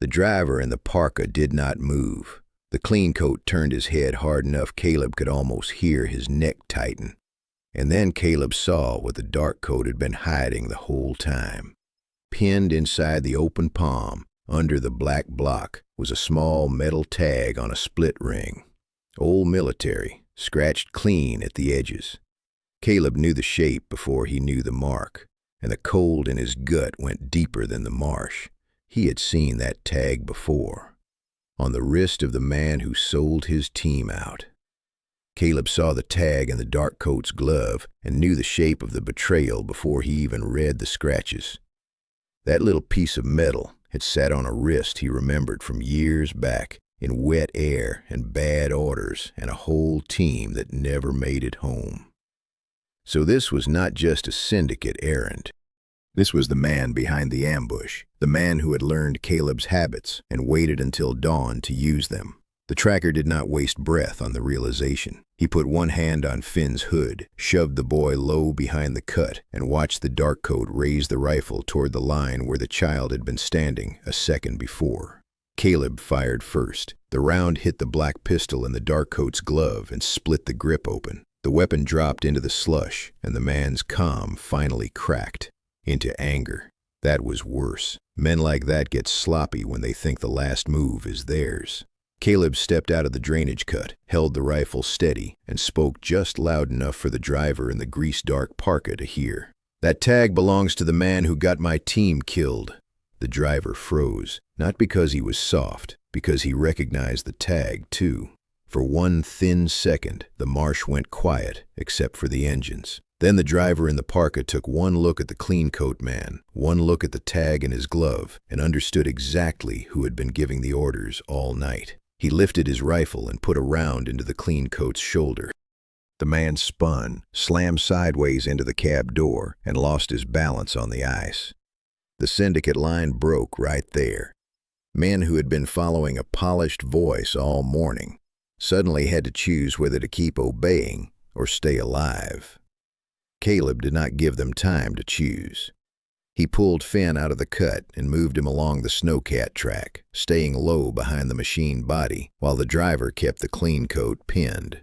The driver in the parka did not move. The cleancoat turned his head hard enough Caleb could almost hear his neck tighten. And then Caleb saw what the dark coat had been hiding the whole time. Pinned inside the open palm, under the black block, was a small metal tag on a split ring. Old military, scratched clean at the edges. Caleb knew the shape before he knew the mark, and the cold in his gut went deeper than the marsh. He had seen that tag before, on the wrist of the man who sold his team out. Caleb saw the tag in the dark coat's glove and knew the shape of the betrayal before he even read the scratches. That little piece of metal had sat on a wrist he remembered from years back, in wet air and bad orders and a whole team that never made it home. So this was not just a syndicate errand. This was the man behind the ambush, the man who had learned Caleb's habits and waited until dawn to use them. The tracker did not waste breath on the realization. He put one hand on Finn's hood, shoved the boy low behind the cut, and watched the dark coat raise the rifle toward the line where the child had been standing a second before. Caleb fired first. The round hit the black pistol in the dark coat's glove and split the grip open. The weapon dropped into the slush, and the man's calm finally cracked into anger. That was worse. Men like that get sloppy when they think the last move is theirs. Caleb stepped out of the drainage cut, held the rifle steady, and spoke just loud enough for the driver in the grease-dark parka to hear. "That tag belongs to the man who got my team killed." The driver froze, not because he was soft, because he recognized the tag, too. For one thin second, the marsh went quiet, except for the engines. Then the driver in the parka took one look at the clean coat man, one look at the tag in his glove, and understood exactly who had been giving the orders all night. He lifted his rifle and put a round into the clean coat's shoulder. The man spun, slammed sideways into the cab door, and lost his balance on the ice. The syndicate line broke right there. Men who had been following a polished voice all morning suddenly had to choose whether to keep obeying or stay alive. Caleb did not give them time to choose. He pulled Finn out of the cut and moved him along the snowcat track, staying low behind the machine body while the driver kept the clean coat pinned.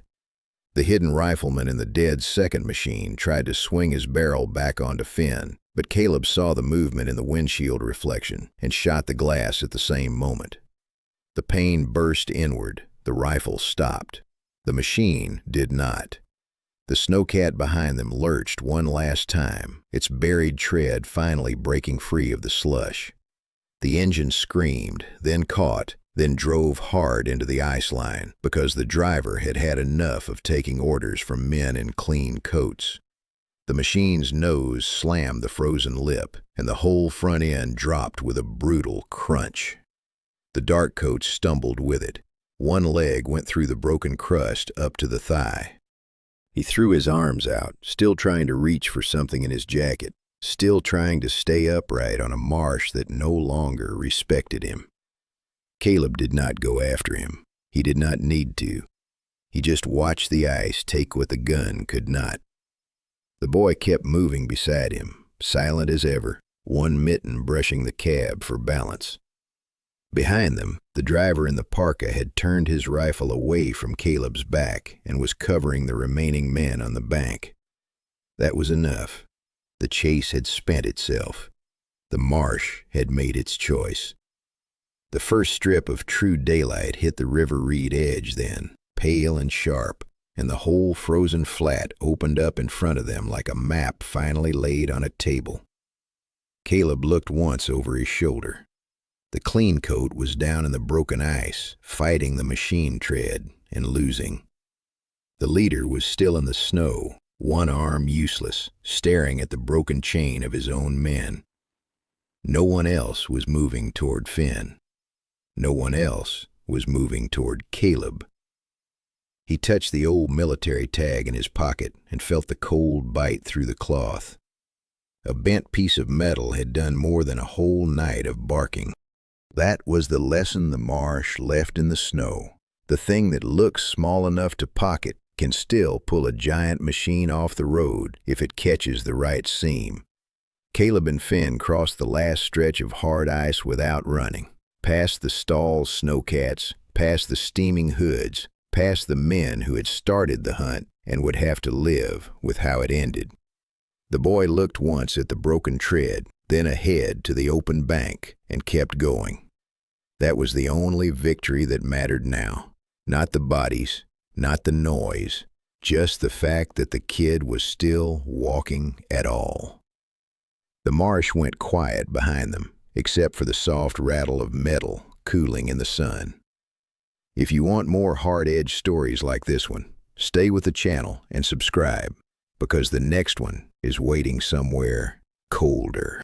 The hidden rifleman in the dead second machine tried to swing his barrel back onto Finn, but Caleb saw the movement in the windshield reflection and shot the glass at the same moment. The pane burst inward. The rifle stopped. The machine did not. The snowcat behind them lurched one last time, its buried tread finally breaking free of the slush. The engine screamed, then caught, then drove hard into the ice line because the driver had had enough of taking orders from men in clean coats. The machine's nose slammed the frozen lip, and the whole front end dropped with a brutal crunch. The dark coat stumbled with it. One leg went through the broken crust up to the thigh. He threw his arms out, still trying to reach for something in his jacket, still trying to stay upright on a marsh that no longer respected him. Caleb did not go after him. He did not need to. He just watched the ice take what the gun could not. The boy kept moving beside him, silent as ever, one mitten brushing the cab for balance. Behind them, the driver in the parka had turned his rifle away from Caleb's back and was covering the remaining men on the bank. That was enough. The chase had spent itself. The marsh had made its choice. The first strip of true daylight hit the river reed edge then, pale and sharp, and the whole frozen flat opened up in front of them like a map finally laid on a table. Caleb looked once over his shoulder. The clean coat was down in the broken ice, fighting the machine tread and losing. The leader was still in the snow, one arm useless, staring at the broken chain of his own men. No one else was moving toward Finn. No one else was moving toward Caleb. He touched the old military tag in his pocket and felt the cold bite through the cloth. A bent piece of metal had done more than a whole night of barking. That was the lesson the marsh left in the snow. The thing that looks small enough to pocket can still pull a giant machine off the road if it catches the right seam. Caleb and Finn crossed the last stretch of hard ice without running, past the stalled snowcats, past the steaming hoods, past the men who had started the hunt and would have to live with how it ended. The boy looked once at the broken tread, then ahead to the open bank, and kept going. That was the only victory that mattered now. Not the bodies, not the noise, just the fact that the kid was still walking at all. The marsh went quiet behind them, except for the soft rattle of metal cooling in the sun. If you want more hard-edged stories like this one, Stay with the channel and subscribe, because the next one is waiting somewhere colder.